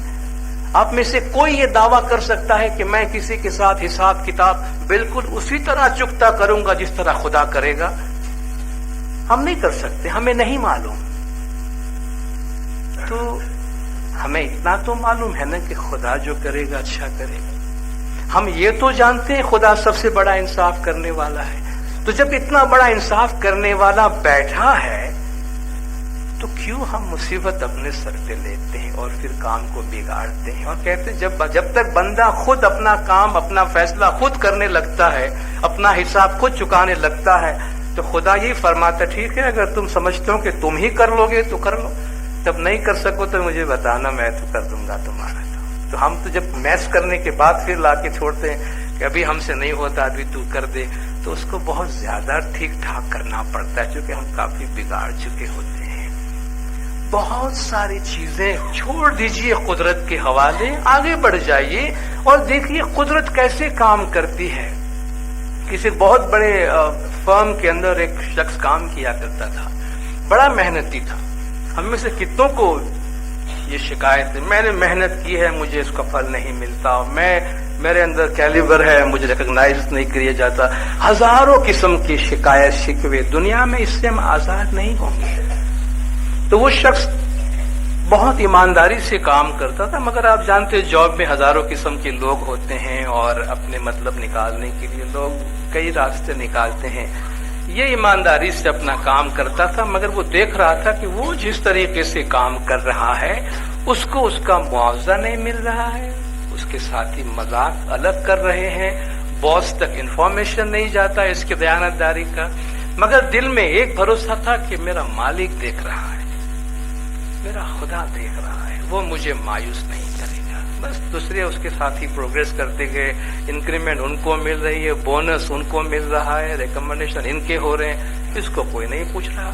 آپ میں سے کوئی یہ دعویٰ کر سکتا ہے کہ میں کسی کے ساتھ حساب کتاب بالکل اسی طرح چکتا کروں گا جس طرح خدا کرے گا؟ ہم نہیں کر سکتے، ہمیں نہیں معلوم۔ تو ہمیں اتنا تو معلوم ہے نا کہ خدا جو کرے گا اچھا کرے گا۔ ہم یہ تو جانتے ہیں خدا سب سے بڑا انصاف کرنے والا ہے۔ تو جب اتنا بڑا انصاف کرنے والا بیٹھا ہے تو کیوں ہم مصیبت اپنے سر پہ لیتے ہیں اور پھر کام کو بگاڑتے ہیں، اور کہتے ہیں جب تک بندہ خود اپنا کام اپنا فیصلہ خود کرنے لگتا ہے، اپنا حساب خود چکانے لگتا ہے، تو خدا یہی فرماتا ٹھیک ہے اگر تم سمجھتے ہو کہ تم ہی کر لو گے تو کر لو، جب نہیں کر سکو تو مجھے بتانا، میں تو کر دوں گا تمہارا۔ تو ہم تو جب میس کرنے کے بعد پھر لا کے چھوڑتے ہیں کہ ابھی ہم سے نہیں ہوتا، ابھی تو کر دے، تو اس کو بہت زیادہ ٹھیک ٹھاک کرنا پڑتا ہے چونکہ ہم کافی بگاڑ چکے ہوتے ہیں۔ بہت ساری چیزیں چھوڑ دیجئے قدرت کے حوالے، آگے بڑھ جائیے اور دیکھیے قدرت کیسے کام کرتی ہے۔ کسی بہت بڑے فرم کے اندر ایک شخص کام کیا کرتا تھا، بڑا محنتی تھا۔ ہم میں سے کتنوں کو یہ شکایت ہے میں نے محنت کی ہے مجھے اس کا پھل نہیں ملتا، میرے اندر کیلیبر ہے مجھے ریکگنائز نہیں کیا جاتا، ہزاروں قسم کی شکایت شکوے، دنیا میں اس سے ہم آزاد نہیں ہوں گے۔ تو وہ شخص بہت ایمانداری سے کام کرتا تھا، مگر آپ جانتے جاب میں ہزاروں قسم کے لوگ ہوتے ہیں اور اپنے مطلب نکالنے کے لیے لوگ کئی راستے نکالتے ہیں۔ یہ ایمانداری سے اپنا کام کرتا تھا، مگر وہ دیکھ رہا تھا کہ وہ جس طریقے سے کام کر رہا ہے اس کو اس کا معاوضہ نہیں مل رہا ہے، اس کے ساتھی مذاق الگ کر رہے ہیں، باس تک انفارمیشن نہیں جاتا اس کی دیانتداری کا، مگر دل میں ایک بھروسہ تھا کہ میرا مالک دیکھ رہا ہے، میرا خدا دیکھ رہا ہے، وہ مجھے مایوس نہیں کرے گا۔ بس دوسرے اس کے ساتھ ہی پروگریس کرتے گئے، انکریمنٹ ان کو مل رہی ہے، بونس ان کو مل رہا ہے، ریکمنڈیشن ان کے ہو رہے ہیں، اس کو کوئی نہیں پوچھ رہا۔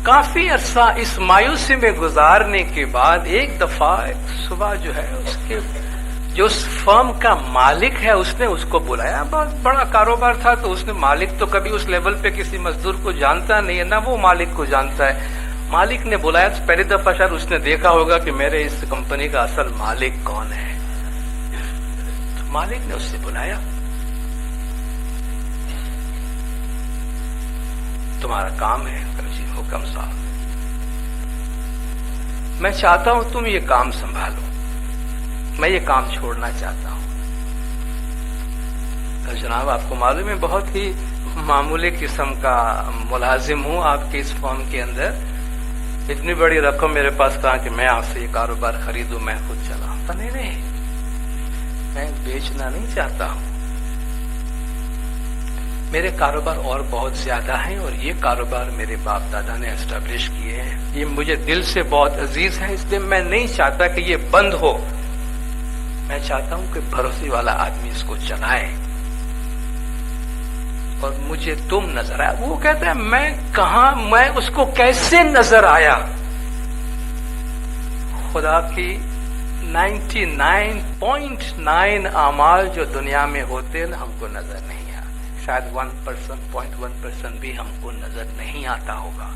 کافی عرصہ اس مایوسی میں گزارنے کے بعد ایک دفعہ صبح جو ہے اس کے جو اس فرم کا مالک ہے اس نے اس کو بلایا. بہت بڑا کاروبار تھا تو اس نے مالک تو کبھی اس لیول پہ کسی مزدور کو جانتا نہیں ہے نہ وہ مالک کو جانتا ہے. مالک نے بلایا تو پہلی دفعہ شاید اس نے دیکھا ہوگا کہ میرے اس کمپنی کا اصل مالک کون ہے. تو مالک نے اس سے بلایا, تمہارا کام ہے. جی حکم صاحب, میں چاہتا ہوں تم یہ کام سنبھالو, میں یہ کام چھوڑنا چاہتا ہوں. جناب آپ کو معلوم ہے بہت ہی معمولی قسم کا ملازم ہوں آپ کے اس فرم کے اندر, اتنی بڑی رقم میرے پاس کہا کہ میں آپ سے یہ کاروبار خریدوں, میں خود چلاؤں. نہیں, میں بیچنا نہیں چاہتا ہوں, میرے کاروبار اور بہت زیادہ ہیں اور یہ کاروبار میرے باپ دادا نے اسٹیبلش کیے ہیں, یہ مجھے دل سے بہت عزیز ہے, اس لیے میں نہیں چاہتا کہ یہ بند ہو. میں چاہتا ہوں کہ بھروسے والا آدمی اس کو چلائے اور مجھے تم نظر آیا. وہ کہتا ہے میں کہاں, میں اس کو کیسے نظر آیا؟ خدا کی 99.9 اعمال جو دنیا میں ہوتے ہیں ہم کو نظر نہیں آتے, شاید 1% بھی ہم کو نظر نہیں آتا ہوگا.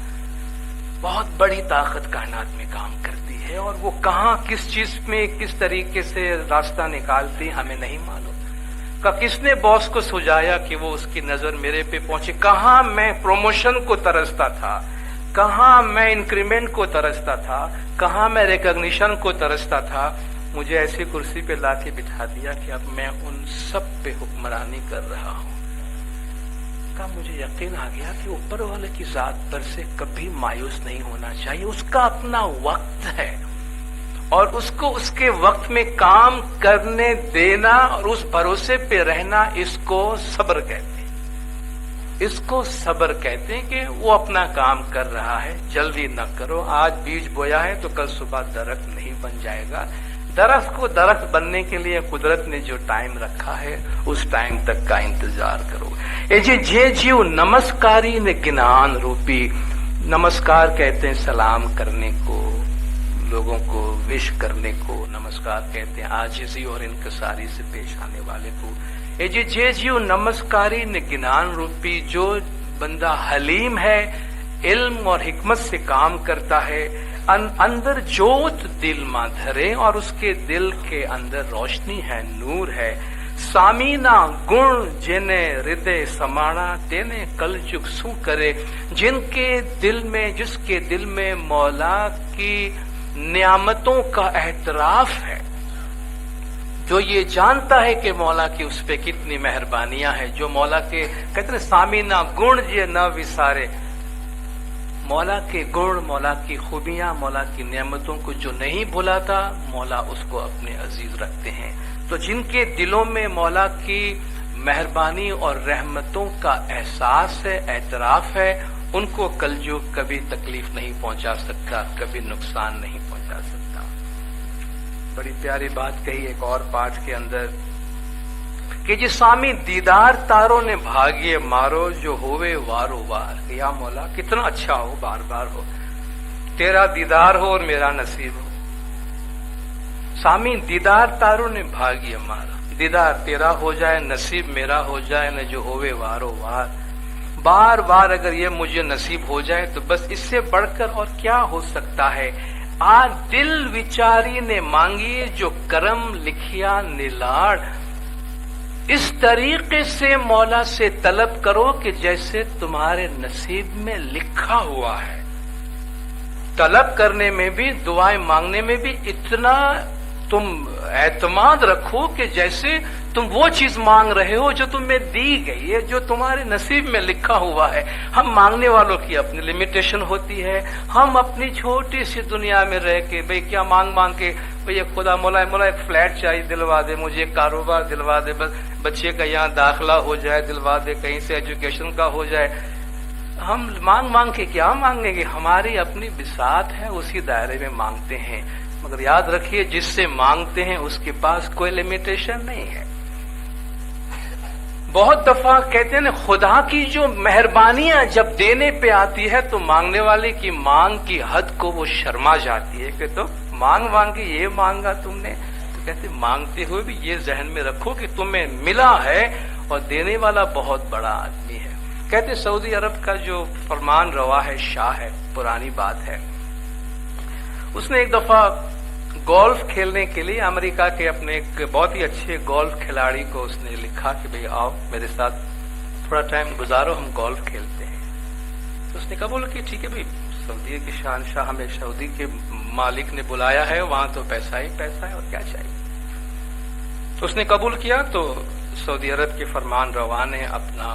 بہت بڑی طاقت کائنات میں کام کرتی ہے اور وہ کہاں کس چیز میں کس طریقے سے راستہ نکالتی ہمیں نہیں معلوم. کس نے باس کو سجایا کہ وہ اس کی نظر میرے پہ پہنچے؟ کہاں میں پروموشن کو ترستا تھا, کہاں میں انکریمنٹ کو ترستا تھا, کہاں میں ریکگنیشن کو ترستا تھا. مجھے ایسی کرسی پہ لا کے بٹھا دیا کہ اب میں ان سب پہ حکمرانی کر رہا ہوں. کا مجھے یقین آ گیا کہ اوپر والے کی ذات پر سے کبھی مایوس نہیں ہونا چاہیے. اس کا اپنا وقت ہے اور اس کو اس کے وقت میں کام کرنے دینا اور اس بھروسے پہ رہنا, اس کو صبر کہتے ہیں. اس کو صبر کہتے ہیں کہ وہ اپنا کام کر رہا ہے, جلدی نہ کرو. آج بیج بویا ہے تو کل صبح درخت نہیں بن جائے گا. درخت کو درخت بننے کے لیے قدرت نے جو ٹائم رکھا ہے اس ٹائم تک کا انتظار کرو. جے جیو نمسکاری نے گنان روپی. نمسکار کہتے ہیں سلام کرنے کو, لوگوں کو وش کرنے کو نمسکار کہتے ہیں, عاجزی اور انکساری سے پیش آنے والے کو. جے جیو نمسکاری نے گنان روپی. جو بندہ حلیم ہے, علم اور حکمت سے کام کرتا ہے, اندر جوت دل ماں دھرے اور اس کے دل کے اندر روشنی ہے, نور ہے. سامینا گن جنے ہردے سمانا تینے کل جگ سو کرے. جس کے دل میں مولا کی نعمتوں کا اعتراف ہے, جو یہ جانتا ہے کہ مولا کی اس پہ کتنی مہربانیاں ہیں, جو مولا کے کہتے ہیں سامینا گن جے نہ وسارے. مولا کے گن, مولا کی خوبیاں, مولا کی نعمتوں کو جو نہیں بھلاتا, مولا اس کو اپنے عزیز رکھتے ہیں. تو جن کے دلوں میں مولا کی مہربانی اور رحمتوں کا احساس ہے, اعتراف ہے, ان کو کلجوگ کبھی تکلیف نہیں پہنچا سکتا, کبھی نقصان نہیں پہنچا سکتا. بڑی پیاری بات کہی ایک اور پاٹ کے اندر کہ جی سامی دیدار تاروں نے بھاگیے مارو, جو ہوئے وارو وار. یا مولا کتنا اچھا ہو, بار بار ہو, تیرا دیدار ہو اور میرا نصیب ہو. سامی دیدار تاروں نے بھاگیے مارا, دیدار تیرا ہو جائے, نصیب میرا ہو جائے, نہ جو ہوئے وارو وار. بار بار اگر یہ مجھے نصیب ہو جائے تو بس اس سے بڑھ کر اور کیا ہو سکتا ہے. دل وچاری نے مانگی جو کرم لکھیا نیلاڑ. اس طریقے سے مولا سے طلب کرو کہ جیسے تمہارے نصیب میں لکھا ہوا ہے. طلب کرنے میں بھی, دعائیں مانگنے میں بھی اتنا تم اعتماد رکھو کہ جیسے تم وہ چیز مانگ رہے ہو جو تمہیں دی گئی ہے, جو تمہارے نصیب میں لکھا ہوا ہے. ہم مانگنے والوں کی اپنی لمیٹیشن ہوتی ہے. ہم اپنی چھوٹی سی دنیا میں رہ کے بھئی کیا مانگ کے بھئی خدا مولا ایک فلیٹ چاہیے دلوا دے, مجھے ایک کاروبار دلوا دے, بس بچے کا یہاں داخلہ ہو جائے دلوا دے, کہیں سے ایجوکیشن کا ہو جائے. ہم مانگ کے کیا مانگیں گے؟ ہماری اپنی بساط ہے, اسی دائرے میں مانگتے ہیں. مگر یاد رکھیے جس سے مانگتے ہیں اس کے پاس کوئی لمیٹیشن نہیں ہے. بہت دفعہ کہتے ہیں نا خدا کی جو مہربانیاں جب دینے پہ آتی ہے تو مانگنے والے کی مانگ کی حد کو وہ شرما جاتی ہے کہ تو مانگ کے یہ مانگا تم نے، تو کہتے مانگتے ہوئے بھی یہ ذہن میں رکھو کہ تمہیں ملا ہے اور دینے والا بہت بڑا آدمی ہے۔ کہتے سعودی عرب کا جو فرمان روا ہے، شاہ ہے، پرانی بات ہے، اس نے ایک دفعہ گولف کھیلنے کے لیے امریکہ کے اپنے ایک بہت ہی اچھے گولف کھلاڑی کو اس نے لکھا کہ بھئی آؤ میرے ساتھ تھوڑا ٹائم گزارو، ہم گولف کھیلتے ہیں۔ تو اس نے قبول کی، ٹھیک ہے بھئی، سعودی کے شہنشاہ ہمیں سعودی کے مالک نے بلایا ہے، وہاں تو پیسہ ہی پیسہ ہے اور کیا چاہیے۔ تو اس نے قبول کیا، تو سعودی عرب کے فرمان روا نے اپنا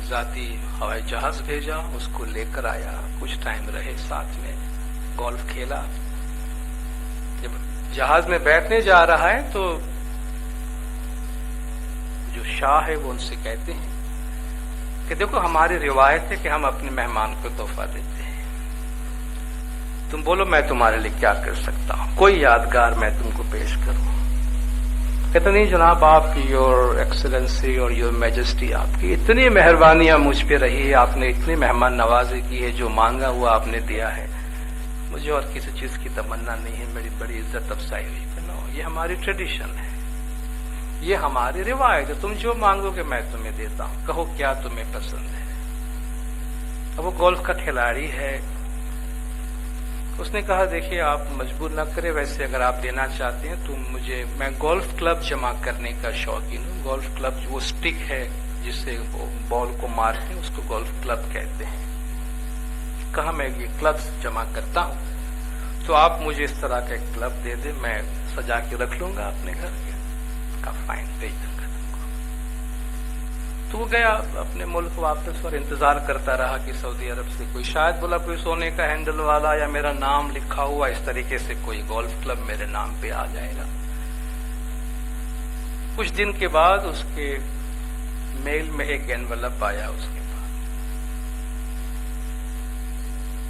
ذاتی ہوائی جہاز بھیجا، اس کو لے کر آیا، کچھ ٹائم رہے ساتھ میں، گولف کھیلا۔ جب جہاز میں بیٹھنے جا رہا ہے تو جو شاہ ہے وہ ان سے کہتے ہیں کہ دیکھو ہماری روایت ہے کہ ہم اپنے مہمان کو تحفہ دیتے ہیں، تم بولو میں تمہارے لیے کیا کر سکتا ہوں، کوئی یادگار میں تم کو پیش کروں۔ کہتے نہیں جناب، آپ کی یور ایکسلنسی اور یور میجسٹی، آپ کی اتنی مہربانیاں مجھ پہ رہی ہے، آپ نے اتنی مہمان نوازی کی ہے، جو مانگا ہوا آپ نے دیا ہے، مجھے اور کسی چیز کی تمنا نہیں ہے، میری بڑی عزت افزائی ہوئی۔ نو، یہ ہماری ٹریڈیشن ہے، یہ ہماری روایت ہے، تم جو مانگو گے میں تمہیں دیتا ہوں، کہو کیا تمہیں پسند ہے۔ اب وہ گولف کا کھلاڑی ہے، اس نے کہا دیکھیے آپ مجبور نہ کرے، ویسے اگر آپ لینا چاہتے ہیں تو مجھے، میں گولف کلب جمع کرنے کا شوقین ہوں۔ گولف کلب وہ سٹک ہے جس سے وہ بال کو مارتے ہیں، اس کو گولف کلب کہتے ہیں۔ کہا میں یہ کلبز جمع کرتا ہوں، تو آپ مجھے اس طرح کا ایک کلب دے دیں، میں سجا کے رکھ لوں گا اپنے گھر کے۔ کہا فائن، بھیج دوں گا تم کو۔ تو وہ گیا اپنے ملک واپس اور انتظار کرتا رہا کہ سعودی عرب سے کوئی، شاید بولا کوئی سونے کا ہینڈل والا یا میرا نام لکھا ہوا اس طریقے سے کوئی گولف کلب میرے نام پہ آ جائے گا۔ کچھ دن کے بعد اس کے میل میں ایک اینولپ آیا اس کے پاس،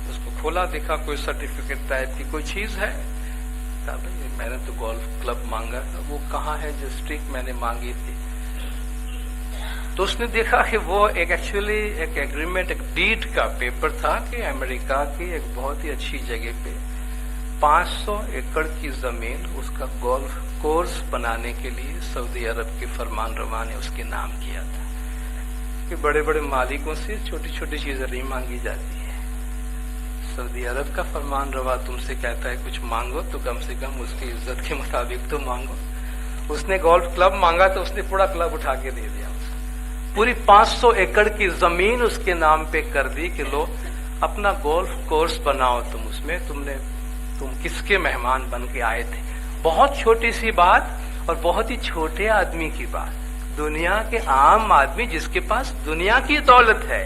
اس کو کھولا، دیکھا کوئی سرٹیفکیٹ ٹائپ کی کوئی چیز ہے، کہا بھائی میں نے تو گولف کلب مانگا تھا، وہ کہاں ہے جو اسٹرک میں نے مانگی تھی؟ تو اس نے دیکھا کہ وہ ایکچولی ایک ایگریمنٹ، ایک ڈیڈ کا پیپر تھا کہ امریکہ کی ایک بہت ہی اچھی جگہ پہ 500 ایکڑ کی زمین اس کا گولف کورس بنانے کے لیے سعودی عرب کے فرمان روا نے اس کے نام کیا تھا کہ بڑے بڑے مالکوں سے چھوٹی چھوٹی چیزیں نہیں مانگی جاتی ہیں۔ سعودی عرب کا فرمان روا تم سے کہتا ہے کچھ مانگو تو کم سے کم اس کی عزت کے مطابق تو مانگو۔ اس نے گولف کلب مانگا تو اس نے پورا کلب اٹھا کے دے دیا، پوری 500 ایکڑ کی زمین اس کے نام پہ کر دی کہ لو اپنا گولف کورس بناؤ، تم اس میں تم کس کے مہمان بن کے آئے تھے۔ بہت چھوٹی سی بات اور بہت ہی چھوٹے آدمی کی بات، دنیا کے عام آدمی جس کے پاس دنیا کی دولت ہے،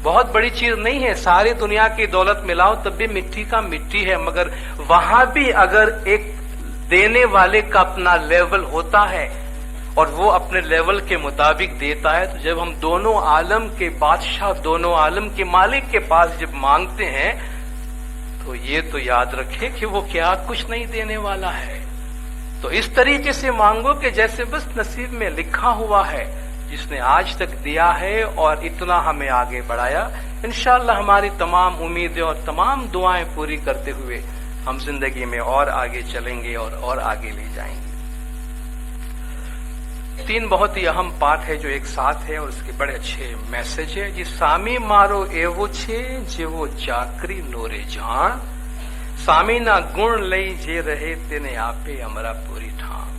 بہت بڑی چیز نہیں ہے، ساری دنیا کی دولت ملاؤ تب بھی مٹی کا مٹی ہے، مگر وہاں بھی اگر ایک دینے والے کا اپنا لیول ہوتا ہے اور وہ اپنے لیول کے مطابق دیتا ہے، تو جب ہم دونوں عالم کے بادشاہ، دونوں عالم کے مالک کے پاس جب مانگتے ہیں تو یہ تو یاد رکھے کہ وہ کیا کچھ نہیں دینے والا ہے۔ تو اس طریقے سے مانگو کہ جیسے بس نصیب میں لکھا ہوا ہے، جس نے آج تک دیا ہے اور اتنا ہمیں آگے بڑھایا۔ انشاءاللہ ہماری تمام امیدیں اور تمام دعائیں پوری کرتے ہوئے ہم زندگی میں اور آگے چلیں گے اور آگے لے جائیں گے۔ 3 بہت ہی اہم پارٹ ہے جو ایک ساتھ ہے اور اس کے بڑے اچھے میسج ہے۔ جی سامی مارو ایو چھے جے وہ چاکری نورے جان، سامی نہ گن لئی جے رہے تینے آپے امرا پوری ٹھان۔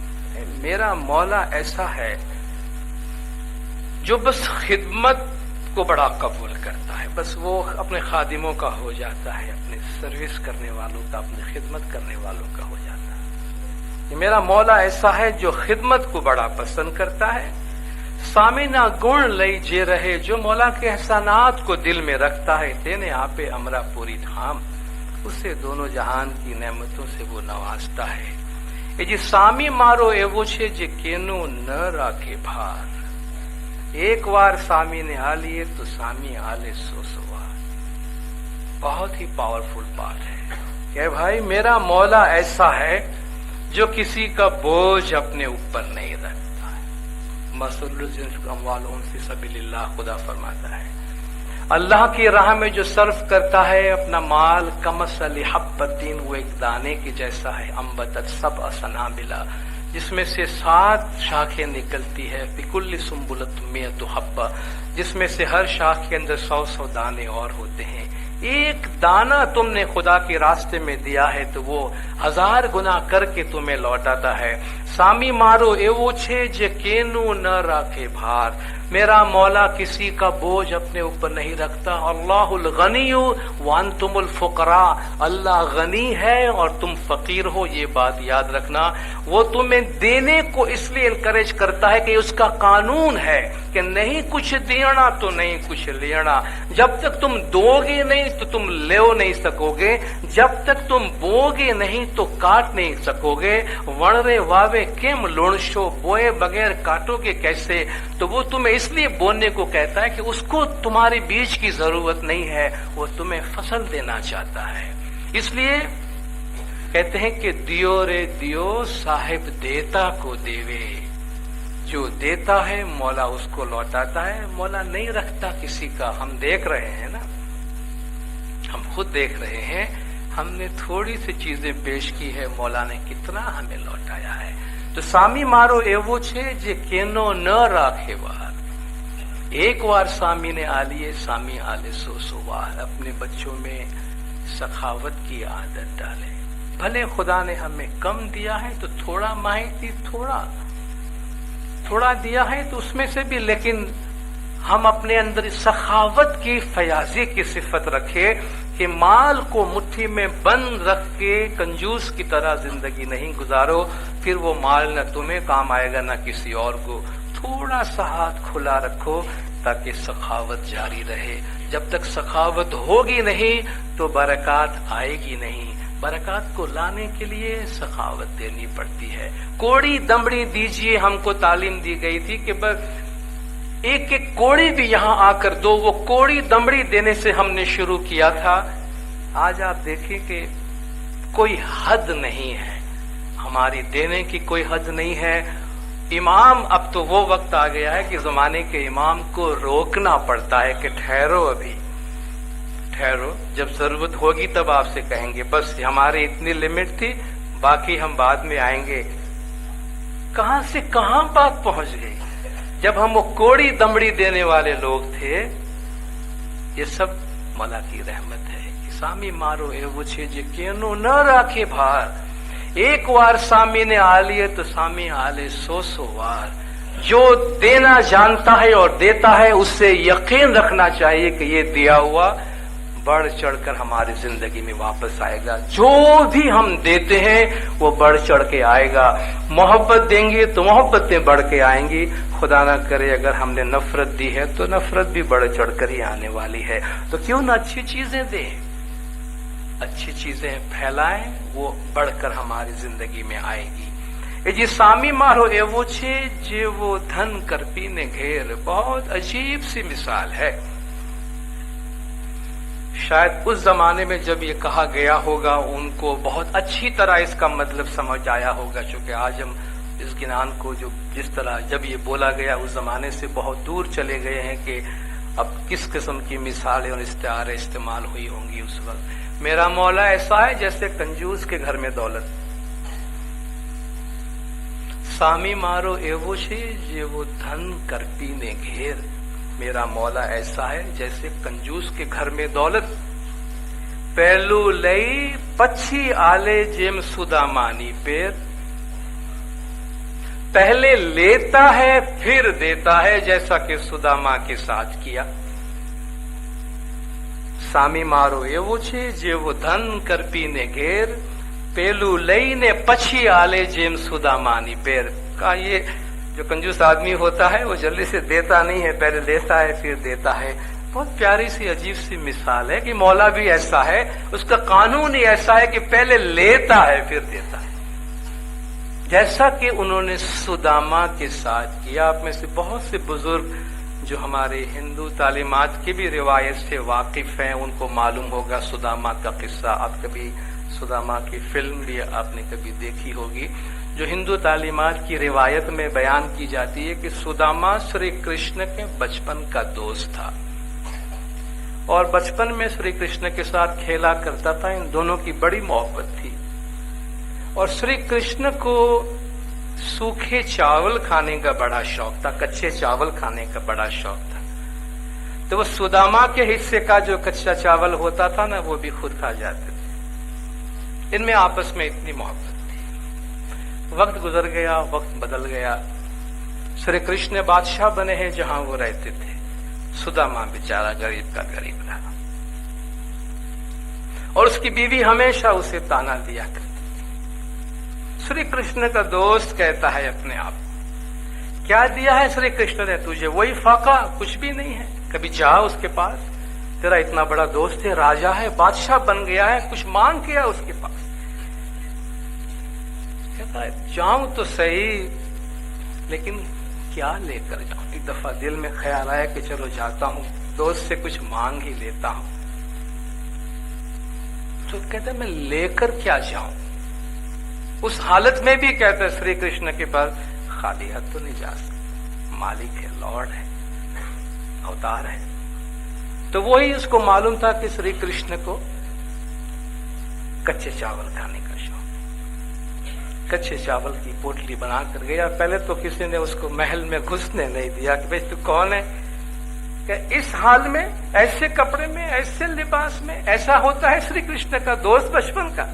میرا مولا ایسا ہے جو بس خدمت کو بڑا قبول کرتا ہے، بس وہ اپنے خادموں کا ہو جاتا ہے، اپنے سروس کرنے والوں کا، اپنی خدمت کرنے والوں کا ہو جاتا ہے۔ میرا مولا ایسا ہے جو خدمت کو بڑا پسند کرتا ہے، سامنا گن لئی جے رہے، جو مولا کے احسانات کو دل میں رکھتا ہے، تینے آپے امرا پوری دھام، اسے دونوں جہان کی نعمتوں سے وہ نوازتا ہے۔ یہ جی سامی مارو ایو چھے جے کینو نہ راکھے بھار، ایک وار سامی نے آ لیے تو سامی آلے سو سوار۔ بہت ہی پاورفل بات ہے کہ بھائی میرا مولا ایسا ہے جو کسی کا بوجھ اپنے اوپر نہیں رکھتا ہے۔ مثل الذین اموالهم فی سبیل اللہ، خدا فرماتا ہے اللہ کی راہ میں جو صرف کرتا ہے اپنا مال، کمثل حبۃ، وہ ایک دانے کے جیسا ہے، انبتت سبع سنابل، جس میں سے 7 شاخیں نکلتی ہے، بکل سنبلۃ مئۃ حبۃ، جس میں سے ہر شاخ کے اندر 100 دانے اور ہوتے ہیں۔ ایک دانہ تم نے خدا کے راستے میں دیا ہے تو وہ 1000 گنا کر کے تمہیں لوٹاتا ہے۔ سامی مارو ایوو چھے جے کینو نہ رکھے بھار، میرا مولا کسی کا بوجھ اپنے اوپر نہیں رکھتا۔ اللہ الغنی وانتم الفقراء، اللہ غنی ہے اور تم فقیر ہو، یہ بات یاد رکھنا۔ وہ تمہیں دینے کو اس لیے انکریج کرتا ہے کہ اس کا قانون ہے کہ نہیں کچھ دینا تو نہیں کچھ لینا۔ جب تک تم دو گے نہیں تو تم لے نہیں سکو گے، جب تک تم بو گے نہیں تو کاٹ نہیں سکو گے۔ وڑرے واوے کیم لونشو، بوئے بغیر کاٹو گے کیسے؟ تو وہ تمہیں اس لیے بونے کو کہتا ہے کہ اس کو تمہارے بیج کی ضرورت نہیں ہے، وہ تمہیں فصل دینا چاہتا ہے۔ اس لیے کہتے ہیں کہ دیو رے دیو صاحب دیتا کو دیوے، جو دیتا ہے مولا اس کو لوٹاتا ہے، مولا نہیں رکھتا کسی کا۔ ہم دیکھ رہے ہیں نا، ہم خود دیکھ رہے ہیں، ہم نے تھوڑی سی چیزیں پیش کی ہے، مولا نے کتنا ہمیں لوٹایا ہے۔ تو سامی مارو ایوو چھے جے کینو نہ راکھے وار، ایک وار سامی نے آلیے سامی آلے سو وار، اپنے بچوں میں سخاوت کی عادت ڈالے۔ بھلے خدا نے ہمیں کم دیا ہے تو تھوڑا ماہیتی تھوڑا دیا ہے تو اس میں سے بھی، لیکن ہم اپنے اندر سخاوت کی فیاضی کی صفت رکھے کہ مال کو مٹھی میں بند رکھ کے کنجوس کی طرح زندگی نہیں گزارو، پھر وہ مال نہ تمہیں کام آئے گا نہ کسی اور کو۔ تھوڑا سا ہاتھ کھلا رکھو تاکہ سخاوت جاری رہے۔ جب تک سخاوت ہوگی نہیں تو برکات آئے گی نہیں۔ برکات کو لانے کے لیے سخاوت دینی پڑتی ہے۔ کوڑی دمڑی دیجیے، ہم کو تعلیم دی گئی تھی کہ بس ایک ایک کوڑی بھی یہاں آ کر دو، وہ کوڑی دمڑی دینے سے ہم نے شروع کیا تھا۔ آج آپ دیکھیں کہ کوئی حد نہیں ہے، ہماری دینے کی کوئی حد نہیں ہے۔ امام، اب تو وہ وقت آ گیا ہے کہ زمانے کے امام کو روکنا پڑتا ہے کہ ٹھہرو، ابھی ٹھہرو، جب ضرورت ہوگی تب آپ سے کہیں گے، بس ہماری اتنی لمٹ تھی، باقی ہم بعد میں آئیں گے۔ کہاں سے کہاں بات پہنچ گئی؟ جب ہم وہ کوڑی دمڑی دینے والے لوگ تھے۔ یہ سب مولا کی رحمت ہے۔ سامی مارو ایوو چھے جے کینو نہ راکھے بھار، ایک وار سامی نے آلیے تو سامی آلے 100 وار۔ جو دینا جانتا ہے اور دیتا ہے اس سے یقین رکھنا چاہیے کہ یہ دیا ہوا بڑھ چڑھ کر ہماری زندگی میں واپس آئے گا۔ جو بھی ہم دیتے ہیں وہ بڑھ چڑھ کے آئے گا۔ محبت دیں گے تو محبتیں بڑھ کے آئیں گی۔ خدا نہ کرے اگر ہم نے نفرت دی ہے تو نفرت بھی بڑھ چڑھ کر ہی آنے والی ہے۔ تو کیوں نہ اچھی چیزیں دیں، اچھی چیزیں پھیلائیں، وہ بڑھ کر ہماری زندگی میں آئے گی۔ جی سامی مارو ایوو چھے جے وہ دھن کر پینے گھیر، بہت عجیب سی مثال ہے۔ شاید اس زمانے میں جب یہ کہا گیا ہوگا ان کو بہت اچھی طرح اس کا مطلب سمجھ آیا ہوگا، چونکہ آج ہم اس گنان کو جو جس طرح جب یہ بولا گیا اس زمانے سے بہت دور چلے گئے ہیں کہ اب کس قسم کی مثالیں اور استعارے استعمال ہوئی ہوں گی اس وقت۔ میرا مولا ایسا ہے جیسے کنجوس کے گھر میں دولت۔ سامی مارو ایوو چھے جے وہ دھن کر پینے گھیر، میرا مولا ایسا ہے جیسے کنجوس کے گھر میں دولت۔ پہلو لئی پچھی آلے جیم سدا مانی پیر، پہلے لیتا ہے پھر دیتا ہے جیسا کہ سداما کے ساتھ کیا۔ سامی مارو ایوو چھے جے وہ دھن کر پینے گھیر، پہلو لئی نے پچھی آلے جیم سدا مانی پیر۔ کہا یہ جو کنجوس آدمی ہوتا ہے وہ جلدی سے دیتا نہیں ہے، پہلے لیتا ہے پھر دیتا ہے۔ بہت پیاری سی عجیب سی مثال ہے کہ مولا بھی ایسا ہے، اس کا قانون ہی ایسا ہے کہ پہلے لیتا ہے پھر دیتا ہے، جیسا کہ انہوں نے سداما کے ساتھ کیا۔ آپ میں سے بہت سے بزرگ جو ہمارے ہندو تعلیمات کی بھی روایت سے واقف ہیں ان کو معلوم ہوگا سداما کا قصہ۔ آپ کبھی سداما کی فلم بھی آپ نے کبھی دیکھی ہوگی، جو ہندو تعلیمات کی روایت میں بیان کی جاتی ہے کہ سداما شری کرشن کے بچپن کا دوست تھا اور بچپن میں شری کرشن کے ساتھ کھیلا کرتا تھا. ان دونوں کی بڑی محبت تھی اور شری کرشن کو سوکھے چاول کھانے کا بڑا شوق تھا، کچے چاول کھانے کا بڑا شوق تھا. تو وہ سداما کے حصے کا جو کچا چاول ہوتا تھا نا وہ بھی خود کھا جاتے تھے. ان میں آپس میں اتنی محبت تھی. وقت گزر گیا، وقت بدل گیا. شری کرشن بادشاہ بنے ہیں جہاں وہ رہتے تھے. سداما بیچارہ غریب کا غریب رہا اور اس کی بیوی ہمیشہ اسے تانا دیا کرتی. شری کرشن کا دوست کہتا ہے اپنے آپ کو، کیا دیا ہے شری کرشن نے تجھے؟ وہی فاقہ، کچھ بھی نہیں ہے. کبھی جا اس کے پاس، تیرا اتنا بڑا دوست ہے، راجا ہے، بادشاہ بن گیا ہے، کچھ مانگ کیا اس کے پاس. کہتا ہے جاؤں تو صحیح لیکن کیا لے کر جاؤں؟ ایک دفعہ دل میں خیال آیا کہ چلو جاتا ہوں، دوست سے کچھ مانگ ہی لیتا ہوں. تو کہتا ہے میں لے کر کیا جاؤں؟ اس حالت میں بھی کہتا ہے شری کرشن کے پاس خالی ہاتھ تو نہیں جا سکتا، مالک ہے، لارڈ ہے، اوتار ہے. تو وہی اس کو معلوم تھا کہ شری کرشن کو کچے چاول کھانے کا شوق. کچے چاول کی پوٹلی بنا کر گیا. پہلے تو کسی نے اس کو محل میں گھسنے نہیں دیا کہ بھائی تو کون ہے، کہ اس حال میں، ایسے کپڑے میں، ایسے لباس میں ایسا ہوتا ہے شری کرشن کا دوست بچپن کا.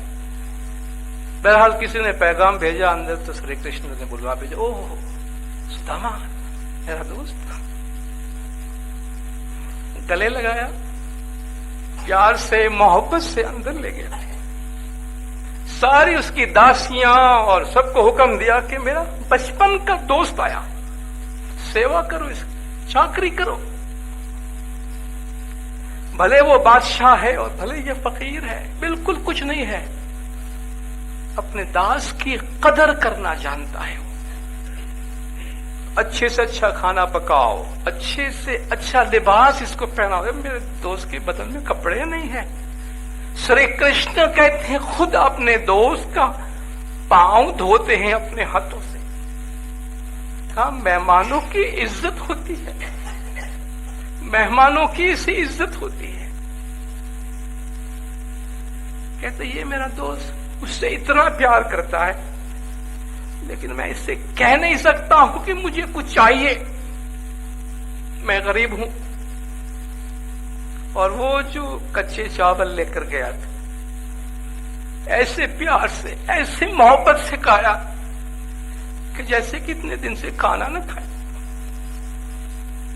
بہرحال کسی نے پیغام بھیجا اندر تو شری کرشن نے بلوا بھیجا، اوہ سداما میرا دوست. گلے لگایا، پیار سے محبت سے اندر لے گیا. ساری اس کی داسیاں اور سب کو حکم دیا کہ میرا بچپن کا دوست آیا، سیوا کرو، اس کی چاکری کرو. بھلے وہ بادشاہ ہے اور بھلے یہ فقیر ہے، بالکل کچھ نہیں ہے، اپنے داس کی قدر کرنا جانتا ہے. اچھے سے اچھا کھانا پکاؤ، اچھے سے اچھا لباس اس کو پہناؤ. میرے دوست کے بدن میں کپڑے نہیں ہیں. شری کرشن کہتے ہیں خود اپنے دوست کا پاؤں دھوتے ہیں اپنے ہاتھوں سے. کہا مہمانوں کی عزت ہوتی ہے، مہمانوں کی اسی عزت ہوتی ہے. کہتے یہ میرا دوست اس سے اتنا پیار کرتا ہے لیکن میں اس سے کہہ نہیں سکتا ہوں کہ مجھے کچھ چاہیے، میں غریب ہوں. اور وہ جو کچے چاول لے کر گیا تھا ایسے پیار سے، ایسے محبت سے کھایا کہ جیسے کتنے دن سے کھانا نہ کھایا.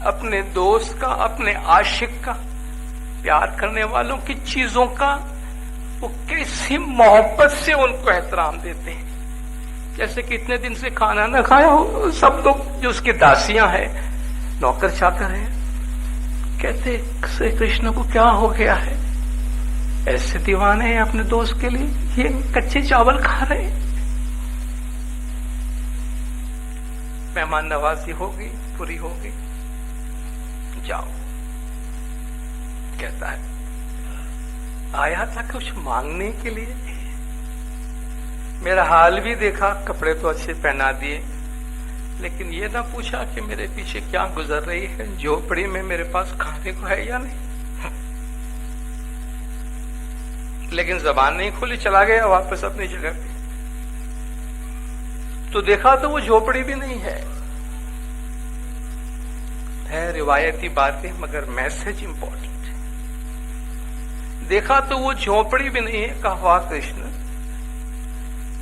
اپنے دوست کا، اپنے عاشق کا، پیار کرنے والوں کی چیزوں کا وہ کیسی محبت سے ان کو احترام دیتے ہیں جیسے کہ اتنے دن سے کھانا نہ کھایا ہو. سب لوگ جو اس کے داسیاں ہیں، نوکر چاکر ہیں، کہتے شری کرشن کو کیا ہو گیا ہے، ایسے دیوانے ہیں اپنے دوست کے لیے، یہ کچے چاول کھا رہے ہیں. مہمان نوازی ہوگی، پوری ہوگی، جاؤ. کہتا ہے آیا تھا کچھ مانگنے کے لیے، میرا حال بھی دیکھا، کپڑے تو اچھے پہنا دیے، لیکن یہ نہ پوچھا کہ میرے پیچھے کیا گزر رہی ہے، جھوپڑی میں میرے پاس کھانے کو ہے یا نہیں. لیکن زبان نہیں کھلی، چلا گیا واپس اپنی جگہ پہ. تو دیکھا تو وہ جھوپڑی بھی نہیں ہے. روایتی باتیں مگر میسج امپورٹنٹ. دیکھا تو وہ جھوپڑی بھی نہیں ہے. کہا واہ کرشن،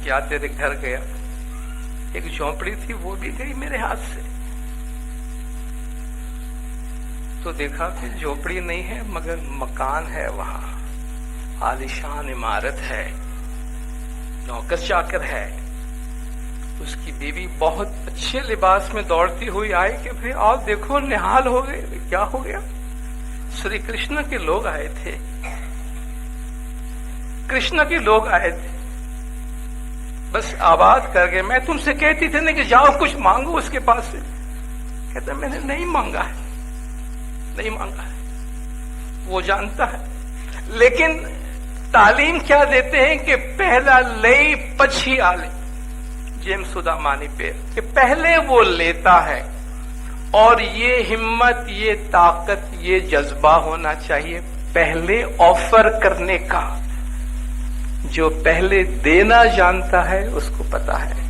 کیا تیرے گھر گیا، ایک جھونپڑی تھی وہ بھی گئی میرے ہاتھ سے. تو دیکھا کہ جھونپڑی نہیں ہے مگر مکان ہے، وہاں عالیشان عمارت ہے، نوکر چاکر ہے. اس کی بیوی بہت اچھے لباس میں دوڑتی ہوئی آئی کہ بھئی آؤ دیکھو، نہال ہو گئے. کیا ہو گیا؟ شری کرشن کے لوگ آئے تھے، کرشن کے لوگ آئے تھے، بس آباد کر گئے. میں تم سے کہتی تھی نا کہ جاؤ کچھ مانگو اس کے پاس سے. کہتا میں نے نہیں مانگا ہے، نہیں مانگا ہے. وہ جانتا ہے، لیکن تعلیم کیا دیتے ہیں کہ پہلا لے پچھی آلے، جیمس سودامانی پہ، کہ پہلے وہ لیتا ہے، اور یہ ہمت، یہ طاقت، یہ جذبہ ہونا چاہیے پہلے آفر کرنے کا۔ جو پہلے دینا جانتا ہے اس کو پتا ہے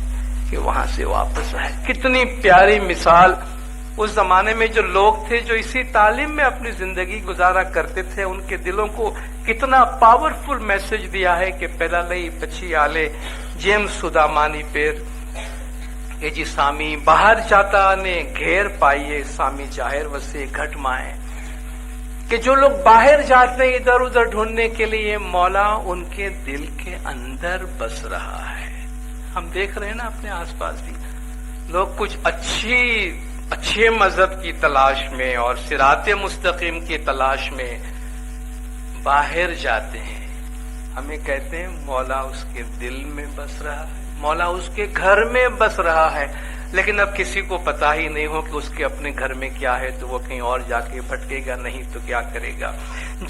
کہ وہاں سے واپس آئے۔ کتنی پیاری مثال! اس زمانے میں جو لوگ تھے جو اسی تعلیم میں اپنی زندگی گزارا کرتے تھے، ان کے دلوں کو کتنا پاورفل میسج دیا ہے کہ پہلا لئی پچھی آلے، جیمس سودامانی پیر کہ جی سامی باہر جاتا نے گھیر پائیے، سامی ظاہر وسے گھٹ مائیں، کہ جو لوگ باہر جاتے ہیں ادھر ادھر ڈھونڈنے کے لیے، مولا ان کے دل کے اندر بس رہا ہے۔ ہم دیکھ رہے ہیں نا اپنے آس پاس بھی، لوگ کچھ اچھے مذہب کی تلاش میں اور صراط مستقیم کی تلاش میں باہر جاتے ہیں، ہمیں کہتے ہیں مولا اس کے دل میں بس رہا ہے، مولا اس کے گھر میں بس رہا ہے، لیکن اب کسی کو پتا ہی نہیں ہو کہ اس کے اپنے گھر میں کیا ہے، تو وہ کہیں اور جا کے بھٹکے گا، نہیں تو کیا کرے گا۔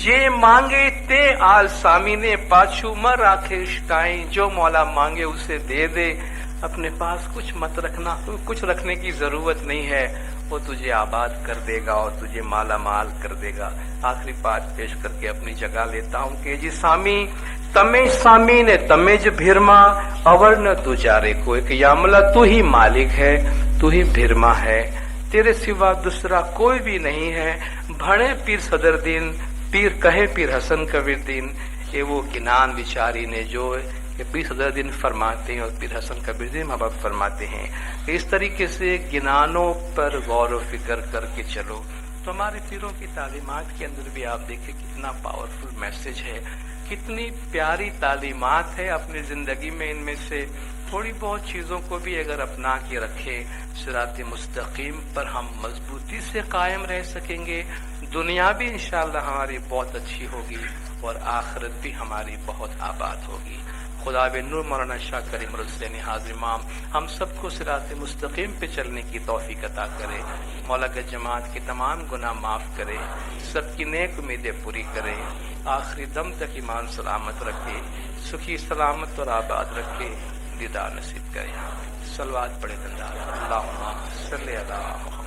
جے مانگے تے آل سامی نے پاچھو مر آکھے شکائیں، جو مولا مانگے اسے دے دے، اپنے پاس کچھ مت رکھنا، کچھ رکھنے کی ضرورت نہیں ہے، وہ تجھے آباد کر دے گا اور تجھے مالا مال کر دے گا۔ آخری بات پیش کر کے اپنی جگہ لیتا ہوں کہ جی سامی تمے سامی نے تمج بھرما اور نہ تجارے کوئی، کہ یا مولا تو ہی مالک ہے، تو ہی بھرما ہے، تیرے سوا دوسرا کوئی بھی نہیں ہے۔ بھڑے پیر صدر دین، پیر کہے پیر حسن کبیر دین، کہ وہ گنان بیچاری نے جو کہ پیر صدر دین فرماتے ہیں اور پیر حسن کبیر دین ماں باپ فرماتے ہیں کہ اس طریقے سے گنانوں پر غور و فکر کر کے چلو، تو ہمارے پیروں کی تعلیمات کے اندر بھی آپ دیکھیں کتنا پاورفل میسج ہے، کتنی پیاری تعلیمات ہے اپنی زندگی میں۔ ان میں سے تھوڑی بہت چیزوں کو بھی اگر اپنا کے رکھے، صراط مستقیم پر ہم مضبوطی سے قائم رہ سکیں گے، دنیا بھی انشاءاللہ ہماری بہت اچھی ہوگی اور آخرت بھی ہماری بہت آباد ہوگی۔ خدا بے نور مولانا شاہ کریم الحسینی حاضر امام ہم سب کو صراط مستقیم پہ چلنے کی توفیق عطا کرے، مولا گنج جماعت کے تمام گناہ معاف کرے، سب کی نیک امیدیں پوری کرے، آخری دم تک ایمان سلامت رکھے، سکھی سلامت اور آباد رکھے، دیدار نصیب کرے۔ صلوات پڑھے دلدار، اللہم صلی علی محمد۔